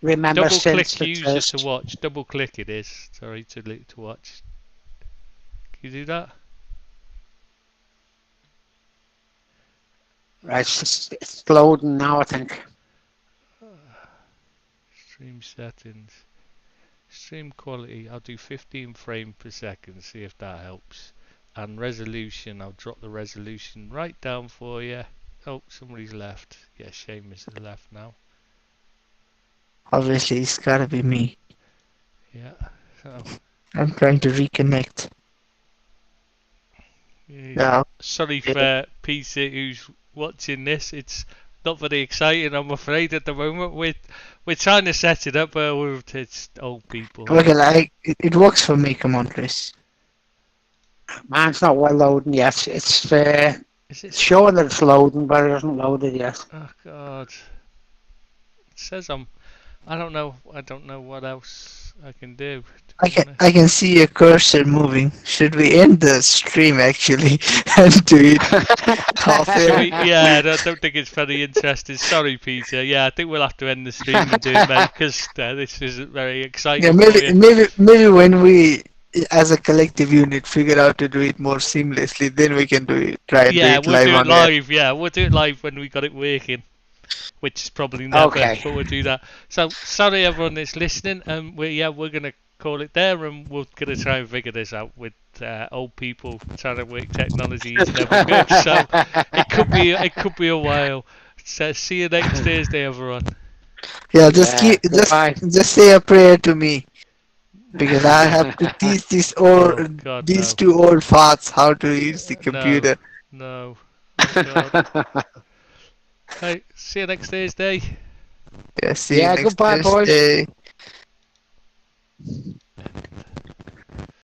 Remember Double since click the user first. to watch. Double click it is. Sorry to watch. Can you do that? Right, it's loading now, I think. Stream settings. Stream quality. I'll do 15 frames per second. See if that helps. And resolution. I'll drop the resolution right down for you. Oh, somebody's left. Yeah, Seamus has left now. Obviously, it's gotta be me. Yeah. So. I'm trying to reconnect. Yeah. Sorry for PC who's watching this. It's not very exciting, I'm afraid, at the moment. We're trying to set it up, but it's old people. Okay, it works for me. Come on, Chris. Mine's not well loading yet. It's Is it? showing that it's loading, but it hasn't loaded yet. Oh God. It says I don't know what else I can do. I can see a cursor moving. Should we end the stream actually and do it halfway? Yeah, I don't think it's very interesting. Sorry, Peter. Yeah, I think we'll have to end the stream and do it, mate, because this isn't very exciting. Yeah, for you. maybe when we, as a collective unit, figure out to do it more seamlessly, then we can try and do it we'll live do it on live. Yeah, we'll do it live when we got it working, which is probably never. Okay. But we'll do that. So sorry, everyone that's listening. We're gonna call it there, and we're gonna try and figure this out with old people trying to work technology is never good. So it could be a while. So see you next Thursday, everyone. Yeah, Goodbye. just say a prayer to me, because I have to teach these God, these no. two old farts how to use the computer. No. Oh, God. Hey, see you next Thursday. Yeah, see you next goodbye, boys. Thursday.